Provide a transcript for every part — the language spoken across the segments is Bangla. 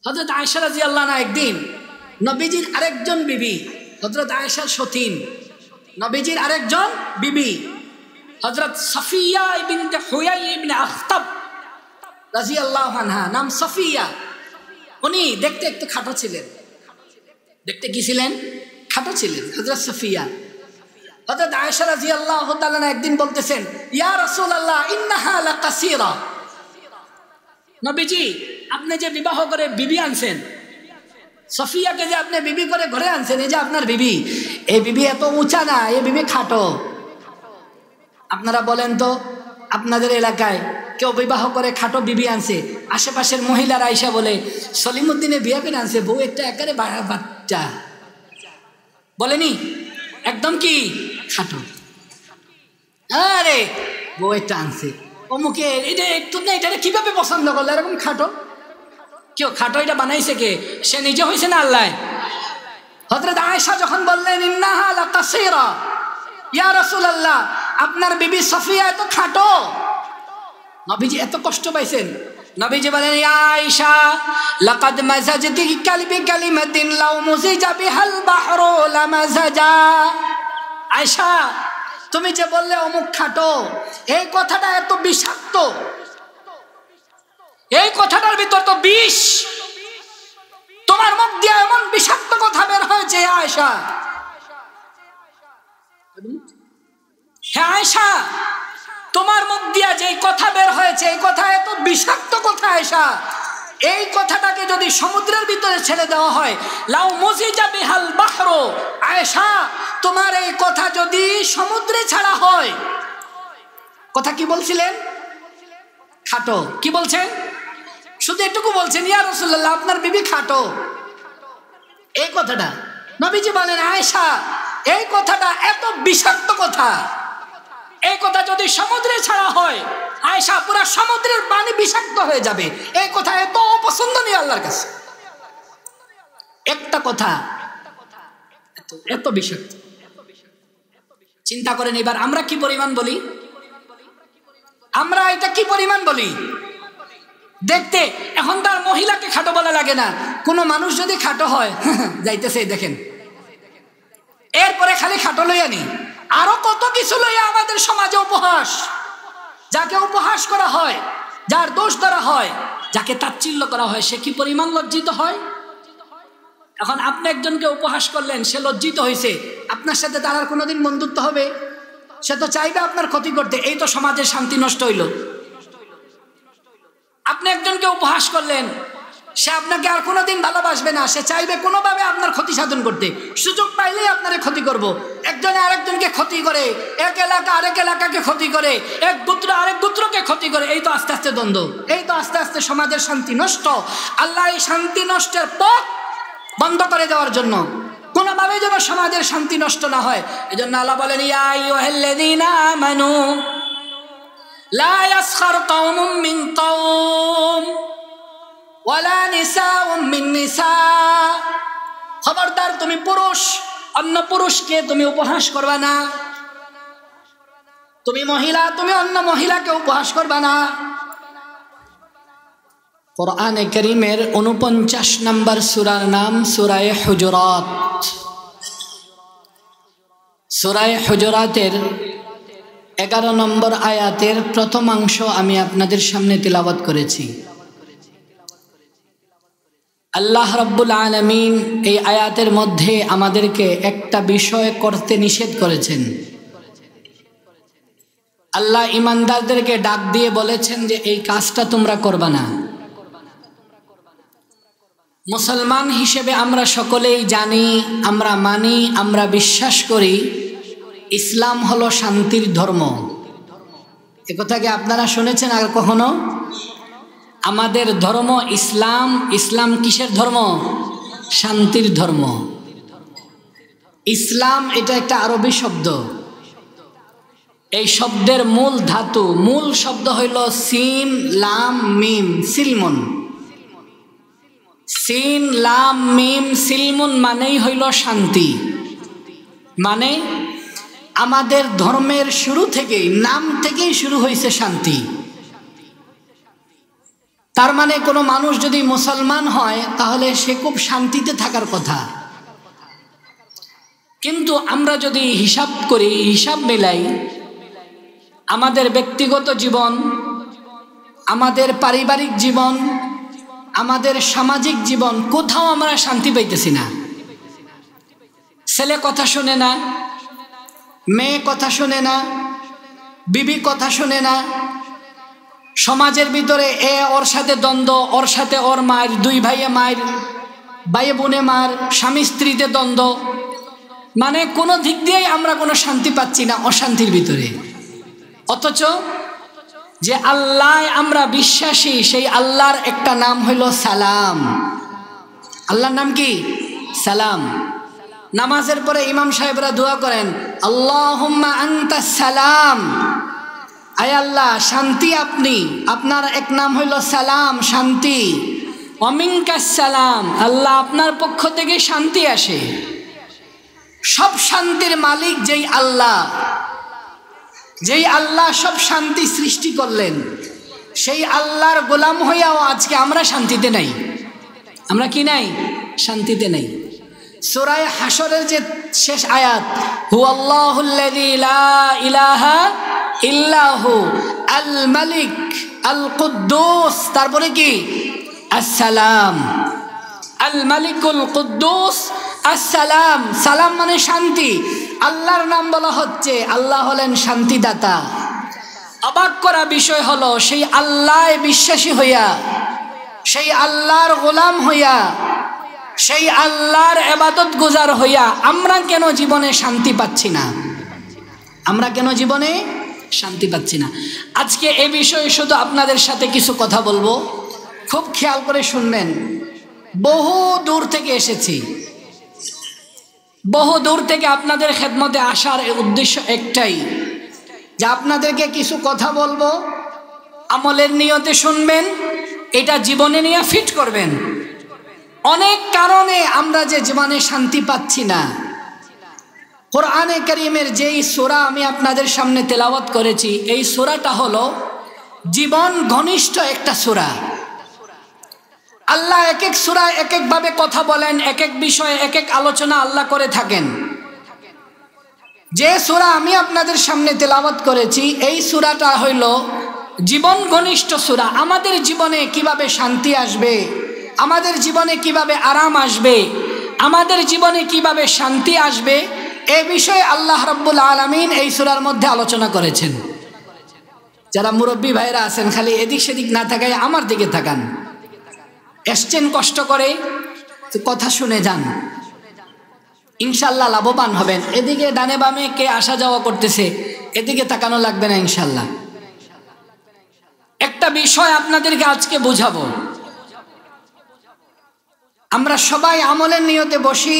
হযরত আয়েশা রাদিয়াল্লাহু আনহা একদিন নবীজির আরেকজন বিবি হযরত আয়েশার সতীন, নবীজির আরেকজন বিবি হযরত সাফিয়া বিনতে হুয়াই ইবনে আখতাব রাদিয়াল্লাহু আনহা, নাম সাফিয়া। উনি দেখতে একটু খাটো ছিলেন। দেখতে কি ছিলেন? খাটো ছিলেন হযরত সাফিয়া। হযরত আয়েশা রাদিয়াল্লাহু তাআলা একদিন বলতেছেন, ইয়া রাসূলুল্লাহ ইন্নাহা লাকাসীরা, নবীজি আপনি যে বিবাহ করে বিবি আনছেন, সাফিয়াকে যে আপনি বিবি করে ঘরে আনছেন, এই যে আপনার বিবি, এই বিবি এত উঁচা না, এই বিবি খাটো। আপনারা বলেন তো, আপনাদের এলাকায় কেউ বিবাহ করে খাটো বিবি আনছে, আশেপাশের মহিলারা আইসা বলে সলিমুদ্দিনে বিয়ে করে আনছে, বউ একটা একেবারে বাচ্চা, বলেনি? একদম কি খাটো, আরে বউ একটা আনছে অমুকে, এটা একটু না, এটা কিভাবে পছন্দ করলো এরকম খাটো? কেউ খাটো এটা বানাইছে কে? সে নিজে হয়েছে না আল্লাহ? হযরত আয়েশা যখন বললেন ইন্নাহা লাকাসীরা, ইয়া রাসূলুল্লাহ আপনার বিবি সাফিয়া এত খাটো, নবীজি এত কষ্ট পাইছেন। নবীজি বলেন, ইয়া আয়েশা লাকাদ মাযাজতি কালবি কালিমাতিন লাউ মুযিজা বিহাল বাহরু লামাযাজা। আয়েশা তুমি যে বললে অমুক খাটো, এই কথাটা এত বিষাক্ত, এই কথাটার ভিতর তো বিষ, তোমার মুখ দিয়ে এমন বিষাক্ত কথা বের হয়েছে আয়েশা। হ্যাঁ আয়েশা, তোমার মুখ দিয়ে যে কথা বের হয়েছে, এই কথা এত বিষাক্ত কথা আয়েশা, এই কথাটাকে যদি সমুদ্রের ভিতরে ছেড়ে দেওয়া হয়, লাউ মুযিজা বিহাল বাহরু, আয়েশা তোমার এই কথা যদি সমুদ্রে ছাড়া হয়। কথা কি বলছিলেন? খাটো। কি বলছেন? শুধু এটুকু বলছেন, ইয়া রাসূলুল্লাহ আপনার বিবি খাটো, এই কথাটা। নবীজি বলেন, আয়েশা এই কথাটা এত বিষাক্ত কথা, এই কথা যদি সমুদ্রে ছাড়া হয় আয়েশা পুরা সমুদ্রের পানি বিষাক্ত হয়ে যাবে, এই কথা এত অপছন্দনীয় আল্লাহর কাছে। একটা কথা এত বিষাক্ত। চিন্তা করেন এবার আমরা কি পরিমাণ বলি, আমরা এটা কি পরিমাণ বলি দেখতে। এখন তার মহিলাকে খাটো বলা লাগে না, কোনো মানুষ যদি খাটো হয় যাইতেছে দেখেন, এরপরে খালি খাটো লইয়া নি, আরো কত কিছু লইয়া আমাদের সমাজে উপহাস, যাকে উপহাস করা হয়, যার দোষ ধরা হয়, যাকে তাচ্ছিল্য করা হয়, সে কি পরিমাণ লজ্জিত হয়। এখন আপনি একজনকে উপহাস করলেন, সে লজ্জিত হয়েছে, আপনার সাথে তার আর কোনোদিন বন্ধুত্ব হবে? সে তো চাইবে আপনার ক্ষতি করতে, এই তো সমাজের শান্তি নষ্ট হইল। আপনি একজনকে উপহাস করলেন, সে আপনাকে আর কোনোদিন ভালোবাসবে না, সে চাইবে কোনোভাবে আপনার ক্ষতি সাধন করতে, সুযোগ পাইলেই আপনার ক্ষতি করব। একজনে আরেকজনকে ক্ষতি করে, এক এলাকা আরেক এলাকাকে ক্ষতি করে, এক গোত্র আরেক গোত্রকে ক্ষতি করে, এই তো আস্তে আস্তে দ্বন্দ্ব, এই তো আস্তে আস্তে সমাজের শান্তি নষ্ট। আল্লাহ এই শান্তি নষ্টের পথ বন্ধ করে দেওয়ার জন্য, কোনোভাবে যেন সমাজের শান্তি নষ্ট না হয়, এজন্য আল্লাহ বলেন, ইয়া আইয়ুহাল্লাযীনা আমানু লা ইয়াসখার কওমুম মিন কওম ওয়ালা নিসাউম মিন নিসা। খবরদার তুমি পুরুষ অন্য পুরুষকে তুমি উপহাস করবা না, তুমি মহিলা তুমি অন্য মহিলাকে উপহাস করবা না। কোরআনে কারীমের 49 নম্বর সূরার নাম সূরা হুজুরাত। সূরা হুজুরাতের 11 নম্বর আয়াতের প্রথমাংশ আমি আপনাদের সামনে তিলাওয়াত করেছি। আল্লাহ রাব্বুল আলামিন এই আয়াতের মধ্যে আমাদেরকে একটা বিষয় করতে নিষেধ করেছেন। আল্লাহ ঈমানদারদেরকে ডাক দিয়ে বলেছেন যে এই কাজটা তোমরা করবা না। মুসলমান হিসেবে আমরা সকলেই জানি, আমরা মানি, আমরা বিশ্বাস করি ইসলাম হলো শান্তির ধর্ম। একথা কি আপনারা শুনেছেন আর কখনো? আমাদের ধর্ম ইসলাম। ইসলাম কিসের ধর্ম? শান্তির ধর্ম। ইসলাম এটা একটা আরবি শব্দ। এই শব্দের মূল ধাতু, মূল শব্দ হইল সিন লাম মিম সিলমুন। সিন লাম মিম সিলমুন মানেই হইল শান্তি। মানে আমাদের ধর্মের শুরু থেকেই, নাম থেকেই শুরু হয়েছে শান্তি। তার মানে কোনো মানুষ যদি মুসলমান হয় তাহলে সে খুব শান্তিতে থাকার কথা। কিন্তু আমরা যদি হিসাব করি, হিসাব মেলাই, আমাদের ব্যক্তিগত জীবন, আমাদের পারিবারিক জীবন, আমাদের সামাজিক জীবন, কোথাও আমরা শান্তি পাইতেছি না। ছেলে কথা শোনে না, মেয়ে কথা শোনে না, বিবি কথা শোনে না, সমাজের ভিতরে ওর সাথে দ্বন্দ্ব, ওর সাথে ওর মার, দুই ভাইয়ে মার, ভাইয়ে বোনে মার, স্বামী স্ত্রীতে দ্বন্দ্ব, মানে কোনো দিক দিয়েই আমরা কোনো শান্তি পাচ্ছি না, অশান্তির ভিতরে। অথচ যে আল্লাহ আমরা বিশ্বাসী, সেই আল্লাহর একটা নাম হইল সালাম। আল্লাহর নাম কি? সালাম। নামাজের পরে ইমাম সাহেবরা দোয়া করেন, আল্লাহুম্মা আনতাস সালাম, আয় আল্লাহ শান্তি আপনি, আপনার এক নাম হইল সালাম, শান্তি। ওয়া মিনকাস সালাম, আল্লাহ আপনার পক্ষ থেকে শান্তি আসে। সব শান্তির মালিক যেই আল্লাহ, যেই আল্লাহ সব শান্তি সৃষ্টি করলেন, সেই আল্লাহর গোলাম হইয়াও আজকে আমরা শান্তিতে নাই। আমরা কি নাই? শান্তিতে নাই। সূরা হাশরের যে শেষ আয়াত, হুয়াল্লাহুল্লাযী লা ইলাহা ইল্লাহু আল মালিক আল কুদ্দুস, তারপরে কি? আসসালাম। আল মালিকুল কুদ্দুস আসসালাম। সালাম মানে শান্তি। আল্লাহর নাম বলা হচ্ছে, আল্লাহ হলেন শান্তিদাতা। অবাক করা বিষয় হলো, সেই আল্লাহ বিশ্বাসী হইয়া, সেই আল্লাহর গোলাম হইয়া, সেই আল্লাহর ইবাদত গুজার হইয়া আমরা কেন জীবনে শান্তি পাচ্ছি না? আমরা কেন জীবনে শান্তি পাচ্ছি না? আজকে এ বিষয়ে শুধু আপনাদের সাথে কিছু কথা বলবো, খুব খেয়াল করে শুনবেন। বহু দূর থেকে এসেছি, বহু দূর থেকে আপনাদের খেদমতে আসার উদ্দেশ্য একটাই, যে আপনাদেরকে কিছু কথা বলবো, আমলের নিয়তে শুনবেন, এটা জীবনে নিয়ে ফিট করবেন। অনেক কারণে আমরা যে জীবনে শান্তি পাচ্ছি না। কোরআনে কারীমের যেই সূরা আমি আপনাদের সামনে তেলাওয়াত করেছি, এই সূরাটা হলো জীবন ঘনিষ্ঠ একটা সূরা। আল্লাহ এক এক সূরায় এক এক ভাবে কথা বলেন, এক এক বিষয়ে এক এক আলোচনা আল্লাহ করে থাকেন। যে সূরা আমি আপনাদের সামনে তেলাওয়াত করেছি, এই সূরাটা হইল জীবন ঘনিষ্ঠ সূরা। আমাদের জীবনে কিভাবে শান্তি আসবে, আমাদের জীবনে কিভাবে আরাম আসবে, আমাদের জীবনে কিভাবে শান্তি আসবে, এ বিষয়ে আল্লাহ রাব্বুল আলামিন এই সূরার মধ্যে আলোচনা করেছেন। যারা মুরব্বী ভাইরা আছেন, খালি এদিক সেদিক না থাকায় আমার দিকে তাকান। এসছেন কষ্ট করে, কথা শুনে যান, ইনশাল্লাহ লাভবান হবেন। এদিকে ডানে বামে কে আসা যাওয়া করতেছে, এদিকে তাকানো লাগবে না ইনশাল্লাহ। একটা বিষয় আপনাদেরকে আজকে বোঝাবো। আমরা সবাই আমলের নিয়তে বসি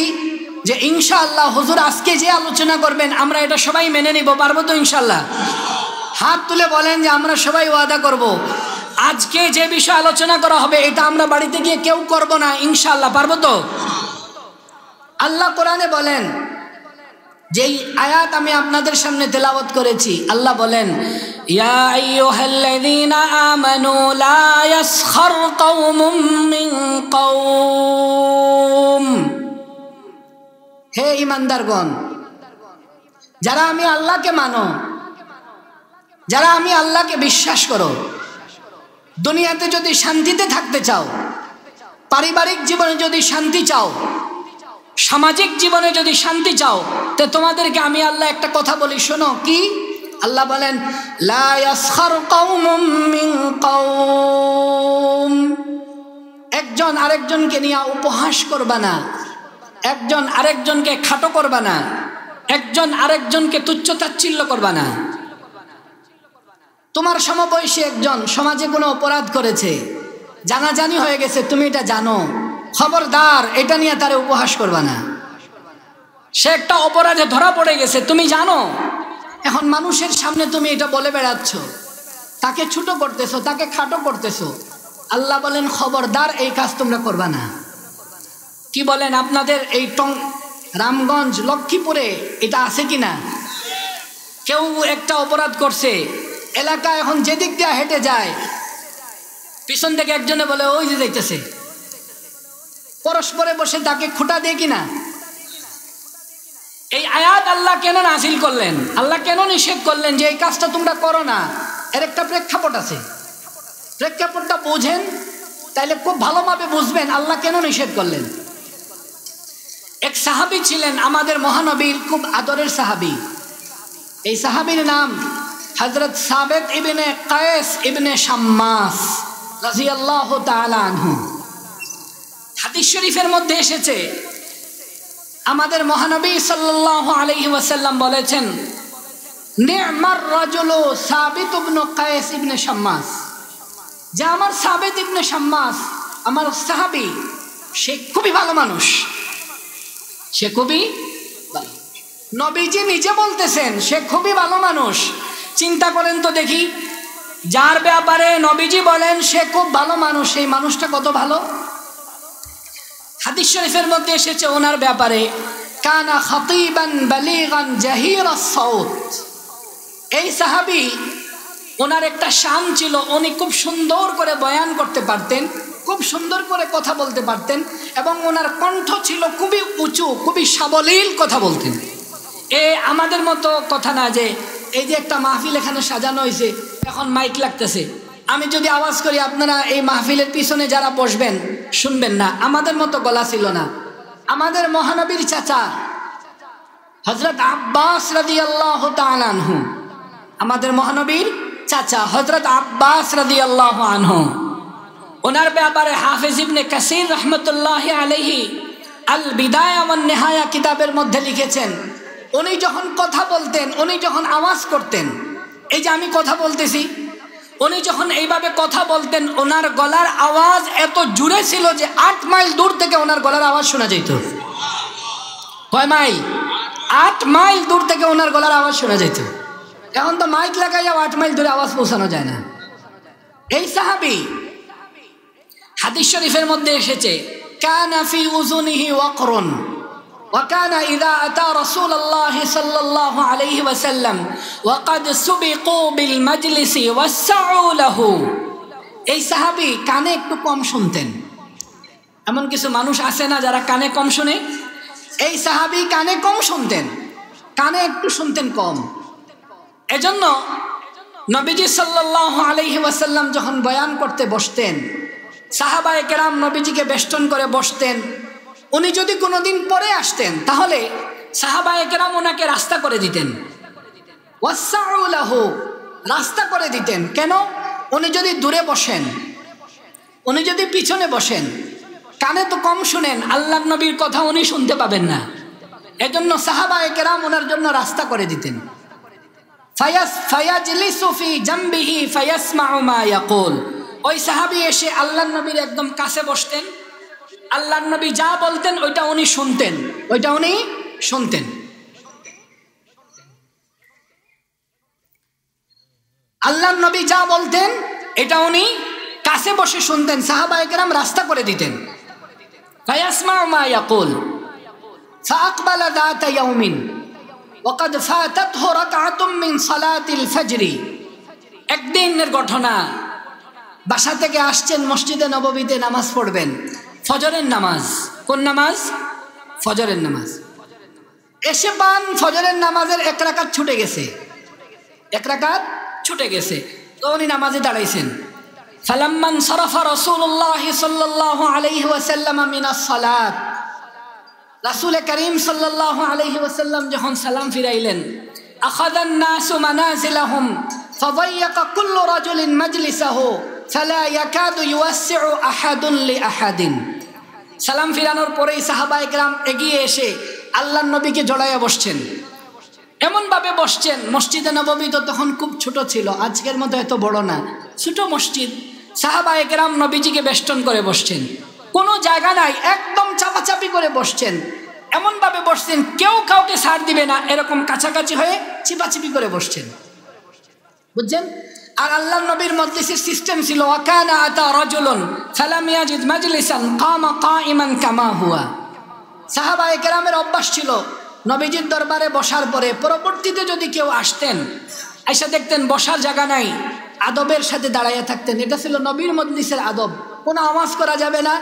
যে ইনশাআল্লাহ হুজুর আজকে যে আলোচনা করবেন আমরা এটা সবাই মেনে নিব, পারবো তো ইনশাআল্লাহ? হাত তুলে বলেন যে আমরা সবাই ওয়াদা করব, আজকে যে বিষয় আলোচনা করা হবে এটা আমরা বাড়িতে গিয়ে কেউ করব না, ইনশাআল্লাহ পারবো তো? আল্লাহ কোরআনে বলেন, যেই আয়াত আমি আপনাদের সামনে তেলাওয়াত করেছি, আল্লাহ বলেন, ইয়া আইয়ুহাল্লাযীনা আমানু লা ইয়াসখার কওমুম মিন কওম। হে ঈমানদারগণ, যারা আমি আল্লাহকে মানো, যারা আমি আল্লাহকে বিশ্বাস করো, দুনিয়াতে যদি শান্তিতে থাকতে চাও, পারিবারিক জীবনে যদি শান্তি চাও, সামাজিক জীবনে যদি শান্তি চাও, তো তোমাদেরকে আমি আল্লাহ একটা কথা বলি, শোনো। কি? আল্লাহ বলেন, লা ইয়াসখার কওমুম মিন কওম। একজন আরেকজনকে নিয়ে উপহাস করবা না, একজন আরেকজনকে খাটো করবা না, একজন আরেকজনকে তুচ্ছ-তাচ্ছিল্য করবা না। তোমার সমবয়সী একজন সমাজে কোনো অপরাধ করেছে, জানাজানি হয়ে গেছে, তুমি এটা জানো, খবরদার এটা নিয়ে তারে উপহাস করবা না। সে একটা অপরাধে ধরা পড়ে গেছে, তুমি জানো, এখন মানুষের সামনে তুমি এটা বলে বেড়াচ্ছ, তাকে ছোট করতেছো, তাকে খাটো করতেছো। আল্লাহ বলেন, খবরদার এই কাজ তোমরা করবা না। কি বলেন? আপনাদের এই রামগঞ্জ, লক্ষ্মীপুরে এটা আছে কিনা? কেউ একটা অপরাধ করছে, এলাকা এখন যেদিক দিয়ে হেঁটে যায় পিছন থেকে একজনে বলে ওই যে যাইতেছে, পরস্পরে বসে তাকে খুঁটা দিয়ে কিনা। এই আয়াত আল্লাহ কেন নাযিল করলেন, আল্লাহ কেন নিষেধ করলেন যে এই কাজটা তোমরা করো না, এর একটা প্রেক্ষাপট আছে। প্রেক্ষাপটটা বুঝেন, তাইলে খুব ভালোভাবে বুঝবেন আল্লাহ কেন নিষেধ করলেন। এক সাহাবী ছিলেন আমাদের মহানবীর খুব আদরের সাহাবী। এই সাহাবীর নাম হযরত সাবিত ইবনে কায়েস ইবনে শাম্মাস রাদিয়াল্লাহু তাআলা আনহু। হাদিস শরীফের মধ্যে এসেছে আমাদের মহানবী সাল্লাল্লাহু আলাইহি ওয়াসাল্লাম বলেছেন, নি'মার রাজুলু সাবিত ইবনে কায়েস ইবনে শাম্মাস, যে আমার সাবিত ইবনে শাম্মাস আমার সাহাবী, সে খুবই ভালো মানুষ, সে খুবই ভালো। নবীজি নিজে বলতেছেন সে খুবই ভালো মানুষ। চিন্তা করেন তো দেখি, যার ব্যাপারে নবীজি বলেন সে খুব ভালো মানুষ, সেই মানুষটা কত ভালো। হাদিস শরীফের মধ্যে এসেছে ওনার ব্যাপারে, কানা খতীবান বালিগান জাহিরাস সাউত। এই সাহাবী, ওনার একটা শান ছিল, উনি খুব সুন্দর করে বয়ান করতে পারতেন, খুব সুন্দর করে কথা বলতে পারতেন, এবং ওনার কণ্ঠ ছিল খুবই উঁচু, খুবই সাবলীল কথা বলতেন। আমাদের মতো কথা না যে এই যে একটা মাহফিল এখানে সাজানো হয়েছে, এখন মাইক লাগতেছে, আমি যদি আওয়াজ করি আপনারা এই মাহফিলের পিছনে যারা বসবেন শুনবেন না, আমাদের মতো গলা ছিল না। আমাদের মহানবীর চাচা হযরত আব্বাস রাদিয়াল্লাহু তাআলা আনহু, আমাদের মহানবীর চাচা হযরত আব্বাস রাদিয়াল্লাহু আনহু, ওনার ব্যাপারে হাফেজ ইবনে কাসির রাহমাতুল্লাহি আলাইহি আল বিদায়া ওয়ান নিহায়া কিতাবের মধ্যে লিখেছেন, উনি যখন কথা বলতেন, উনি যখন আওয়াজ করতেন, এই যে আমি কথা বলতেছি, উনি যখন এইভাবে কথা বলতেন, ওনার গলার আওয়াজ এত জোরে ছিল যে 8 মাইল দূর থেকে ওনার গলার আওয়াজ শোনা যেত। কয় মাইল? 8 মাইল দূর থেকে ওনার গলার আওয়াজ শোনা যেত। এখন তো মাইক লাগাইয়া 8 মাইল দূরে আওয়াজ পৌঁছানো যায় না। এই সাহাবী, হাদিস শরীফের মধ্যে এসেছে, কানা ফি উযুনিহি ওয়াকরুন وكان إذا أتى رسول الله صلى الله عليه وسلم وقد سبقوا بالمجلس وسعوا له। এই সাহাবী কানে একটু কম শুনতেন। এমন কিছু মানুষ আছে না যারা কানে কম শুনে? এই সাহাবী কানে কম শুনতেন, কানে একটু শুনতেন কম। এজন্য নবীজি সাল্লাল্লাহু আলাইহি ওয়াসাল্লাম যখন বয়ান করতে বসতেন, সাহাবায়ে কেরাম নবীজিকে বেষ্টন করে বসতেন। উনি যদি কোনোদিন পরে আসতেন তাহলে সাহাবায়ে কেরাম ওনাকে রাস্তা করে দিতেন, ওয়াসসাউ লাহু, রাস্তা করে দিতেন। কেন? উনি যদি দূরে বসেন, উনি যদি পিছনে বসেন, কানে তো কম শুনেন, আল্লাহর নবীর কথা উনি শুনতে পাবেন না। এজন্য সাহাবায়ে কেরাম ওনার জন্য রাস্তা করে দিতেন। ফায়াজলিসু ফি জামবিহি ফায়াসমাউ মা ইয়াকুল। ওই সাহাবী এসে আল্লাহর নবীর একদম কাছে বসতেন, আল্লাহর নবী যা বলতেন ওইটা উনি শুনতেন, ওইটা উনি শুনতেন। আল্লাহর নবী যা বলতেন এটা উনি কাছে বসে শুনতেন, সাহাবায়ে কেরাম রাস্তা করে দিতেন। ফায়াসমাউ মা ইয়াকুল ফাআকবালা যাতা ইয়াউমিন ওয়াকাদ ফাতাতহু রাকআতুম মিন সালাতিল ফজর। একদিনের ঘটনা, বাসা থেকে আসছেন মসজিদে নববীতে নামাজ পড়বেন, ফজরের নামাজ। কোন নামাজ? ফজরের নামাজ। এসে পান ফজরের নামাজের 1 রাকাত ছুটে গেছে, 1 রাকাত ছুটে গেছে। তো উনি নামাজে দাঁড়াইছেন। ফালাম্মান সারাফা রাসূলুল্লাহ সাল্লাল্লাহু আলাইহি ওয়াসাল্লাম মিনাস সালাত, রাসূল করিম সাল্লাল্লাহু আলাইহি ওয়াসাল্লাম যখন সালাম ফিরাইলেন, আখাযান নাসু মানাজিলাহুম ফাদায়্যাকা কুল্লু রাজুলিন মাজলিসাহু ফালা ইয়াকাদু ইউওয়াসসিউ আহাদুন লিআহাদিন। সালাম ফিরানোর পরেই সাহাবায়ে কেরাম এগিয়ে এসে আল্লাহর নবীকে জড়াইয়া বসছেন। এমন ভাবে বসছেন, মসজিদে নববী তো তখন খুব ছোট ছিল, আজকের মতো এত বড় না, ছোট মসজিদ। সাহাবায়ে কেরাম নবীজিকে বেষ্টন করে বসছেন, কোনো জায়গা নাই, একদম চাপাচাপি করে বসছেন। এমন ভাবে বসছেন কেউ কাউকে ছাড় দিবে না, এরকম কাছাকাছি হয়ে চিপাচিপি করে বসছেন, বুঝছেন? আর আল্লাহর নবীর মজলিসের সিস্টেম ছিল, ওয়াকানা আতা রাজুলুন ফালাম ইয়াজিদ মাজলিসান কামা কাইমান কামা হুয়া। সাহাবায়ে কেরামের অভ্যাস ছিল নবীজির দরবারে বসার পরে পরবর্তীতে যদি কেউ আসতেন আইসা দেখতেন বসার জায়গা নাই, আদবের সাথে দাঁড়াইয়া থাকতেন। এটা ছিল নবীর মজলিসের আদব। কোনো আওয়াজ করা যাবে না,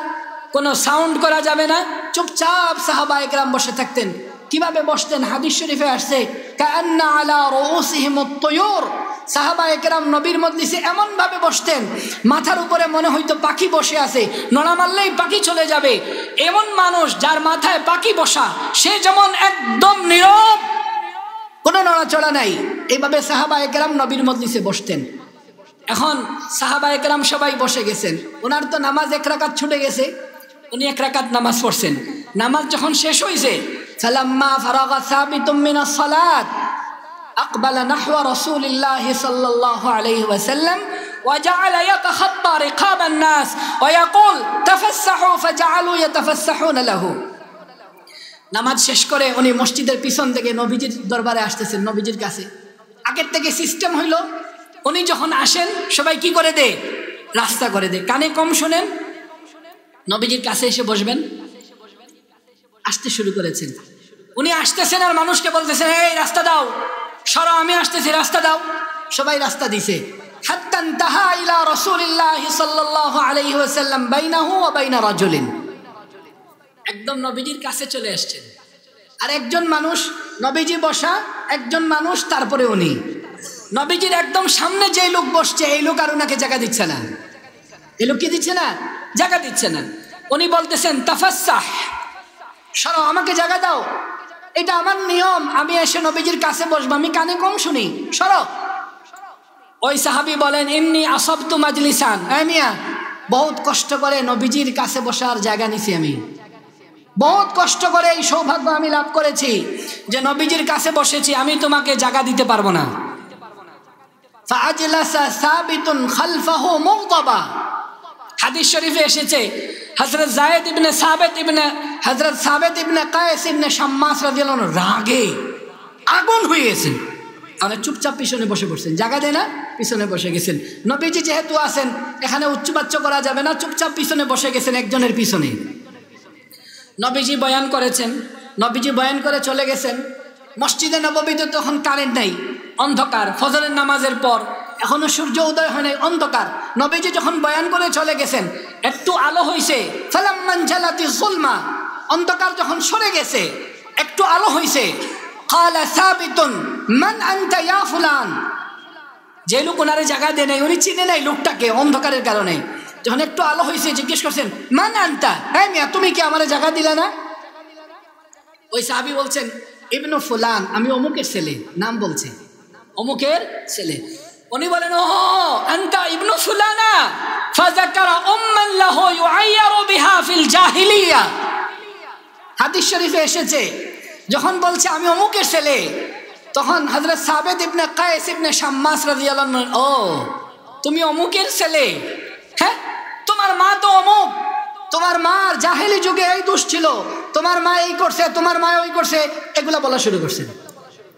কোনো সাউন্ড করা যাবে না, চুপচাপ সাহাবা একরাম বসে থাকতেন। কিভাবে বসতেন? হাদিস শরীফে আসছে, কাআন্না আলা রুউসিহিমুত তুয়ুর। সাহাবা একরাম নবীর মজলিসে এমন ভাবে বসতেন, মাথার উপরে মনে হইতো পাখি বসে আছে, নড়া মারলেই পাখি চলে যাবে। এমন মানুষ যার মাথায় পাখি বসা, সে যেমন একদম নীরব, কোনো নড়াচড়া নাই। এইভাবে সাহাবা একরাম নবীর মজলিসে বসতেন। এখন সাহাবা একরাম সবাই বসে গেছেন, ওনার তো নামাজ এক রাকাত ছুটে গেছে, উনি এক রাকাত নামাজ পড়ছেন। নামাজ যখন শেষ হয়েছে, ফালাম্মা ফারাগা সাবিতুম মিনাস সালাত আকবালা নাহওয়া রাসূলিল্লাহি সাল্লাল্লাহু আলাইহি ওয়াসাল্লাম وجعل يتخطى رقاب الناس ويقول تفسحوا فجعلوا يتفسحون له। নামাজ শেষ করে উনি মসজিদের পিছন থেকে নবীজির দরবারে আসতেছেন, নবীজির কাছে। আগের থেকে সিস্টেম হইল, উনি যখন আসেন সবাই কি করে দে? রাস্তা করে দে। কানে কম শোনেন, নবীজির কাছে এসে বসবেন। আসতে শুরু করেছেন, উনি আসতেছেন আর মানুষকে বলতেছেন, এই রাস্তা দাও, সরো, আমি আসতেছি, রাস্তা দাও। সবাই রাস্তা দিছে। হাত্তা ইনতাহা ইলা রাসূলিল্লাহি সাল্লাল্লাহু আলাইহি ওয়াসাল্লাম বাইনাহু ওয়া বাইনা রাজুলিন। একদম নবীজির কাছে চলে আসছেন। আর একজন মানুষ, নবীজি বসা, একজন মানুষ, তারপরে উনি। নবীজির একদম সামনে যে লোক বসছে, এই লোক আর ওনাকে জায়গা দিচ্ছে না। এই লোক কি দিচ্ছে না? জায়গা দিচ্ছে না। উনি বলতেছেন, তাফাসসাহ, সরো, আমাকে জায়গা দাও, এটা আমার নিয়ম, আমি এসে নবীজির কাছে বসবো, আমি কানে কম শুনি, সরো। ওই সাহাবী বলেন, ইন্নী আসাবতু মাজলিসান, এই মিয়া, বহুত কষ্ট করে নবীজির কাছে বসার জায়গা নিছি, আমি বহুত কষ্ট করে এই সৌভাগ্য আমি লাভ করেছি যে নবীজির কাছে বসেছি, আমি তোমাকে জায়গা দিতে পারবো না। ফাআজলাসা সাবিতুন খালফাহু মুগদাবা। হাদিস শরীফে এসেছে, হযরত যায়েদ ইবনে সাবিত ইবনে কায়েস ইবনে শাম্মাস রাদিয়াল্লাহু আনহু রাগে আগুন হয়ে গেছেন। আর চুপচাপ পিছনে বসে পড়ছেন, জায়গা দেয় না, পিছনে বসে গেছেন। নবীজি যেহেতু আছেন, এখানে উচ্চবাচ্য করা যাবে না, চুপচাপ পিছনে বসে গেছেন একজনের পিছনে। নবীজি বয়ান করেছেন, নবীজি বয়ান করে চলে গেছেন। মসজিদে নববীতে তখন কারেন্ট নাই, অন্ধকার, ফজরের নামাজের পর, এখনো সূর্য উদয় হয় নাই, অন্ধকার। নবীজি যখন বয়ান করে চলে গেছেন, একটু আলো হইছে, ফালাম্মান জালাতি যুলমা, অন্ধকার যখন সরে গেছে, একটু আলো হইছে, ক্বালা সাবিতুন মান আনতা ইয়া ফুলান। যে লোক ওনারে জায়গা দেয় নাই, উনি চিনে নাই লোকটাকে অন্ধকারের কারণে। যখন একটু আলো হয়েছে, জিজ্ঞেস করছেন, মান আনতা, হ্যাঁ মিয়া, তুমি কি আমারে জায়গা দিলা না? ওই সাহাবী বলছেন, ইবনু ফুলান, আমি অমুকের ছেলে, নাম বলছে, অমুকের ছেলে। উনি বলেন, ও আনতা ইবনু ফুলানা, ফাযাকারা উম্মান লাহু ইউআইয়ারু বিহা ফিল জাহিলিয়া। হাদিস শরীফে এসেছে, যখন বলছে আমি অমুকের ছেলে, তখন হযরত সাবিত ইবনে কায়েস ইবনে শাম্মাস রাদিয়াল্লাহু আনহু, ও তুমি অমুকের ছেলে, হ্যাঁ, তোমার মা তো অমুক, তোমার মার জাহেলি যুগে এই দোষ ছিল, তোমার মা এই করছে, তোমার মা ওই করছে, এগুলা বলা শুরু করছে।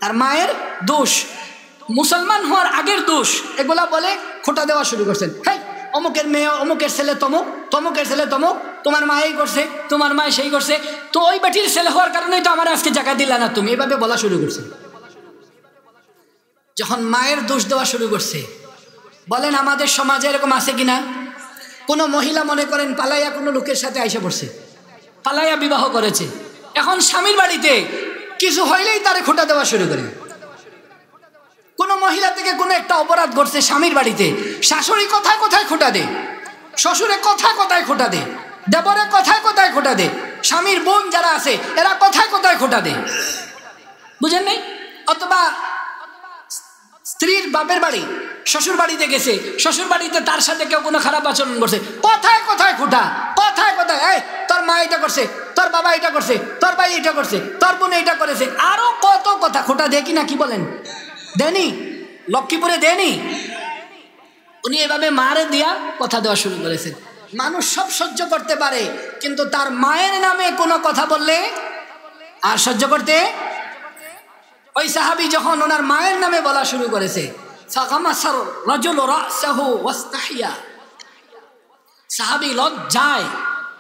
তার মায়ের দোষ, মুসলমান হওয়ার আগের দোষ, এগুলা বলে খোঁটা দেওয়া শুরু করছেন। হ্যাঁ, অমুকের মেয়ে, অমুকের ছেলে তমুক, তমুকের ছেলে তমুক, তোমার মা এই করছে, তোমার মা সেই করছে, তো ওই বেটির ছেলে হওয়ার কারণেই তো আমার আজকে জায়গা দিলা না তুমি, এভাবে বলা শুরু করছে। যখন মায়ের দোষ দেওয়া শুরু করছে, বলেন আমাদের সমাজে এরকম আছে কিনা? কোনো মহিলা মনে করেন পালাইয়া কোনো লোকের সাথে আইসা পড়ছে, পালাইয়া বিবাহ করেছে, এখন স্বামীর বাড়িতে কিছু হইলেই তারে খোঁটা দেওয়া শুরু করে। কোনো মহিলা থেকে কোনো একটা অপরাধ ঘটছে স্বামীর বাড়িতে, শাশুড়ি কথায় কথায় খোঁটা দে, শ্বশুরে কথায় কথায় খোঁটা দে, দেবরে কথায় কথায় খোঁটা দে, স্বামীর বোন যারা আছে এরা কথায় কথায় খোঁটা দে, বুঝেন নাই? অথবা স্ত্রীর বাপের বাড়ি, শ্বশুর বাড়িতে গেছে, শ্বশুর বাড়িতে তার সাথে কেউ কোনো খারাপ আচরণ করছে, কথায় কথায় খোঁটা, কথায় কথায়, এই তোর মা এটা করছে, তোর বাবা এটা করছে, তোর ভাই এটা করছে, তোর বোন এটা করেছে, আরো কত কথা খোঁটা দেয় কিনা, কি বলেন? দেনি? লক্ষ্মীপুরে দেনি? উনি এভাবে মারে দিয়া কথা দেওয়া শুরু করেছেন। মানুষ সব সহ্য করতে পারে, কিন্তু তার মায়ের নামে কোনো কথা বললে আর সহ্য করতে। ওই সাহাবী যখন ওনার মায়ের নামে বলা শুরু করেছে, সাহাবী লজ্জায়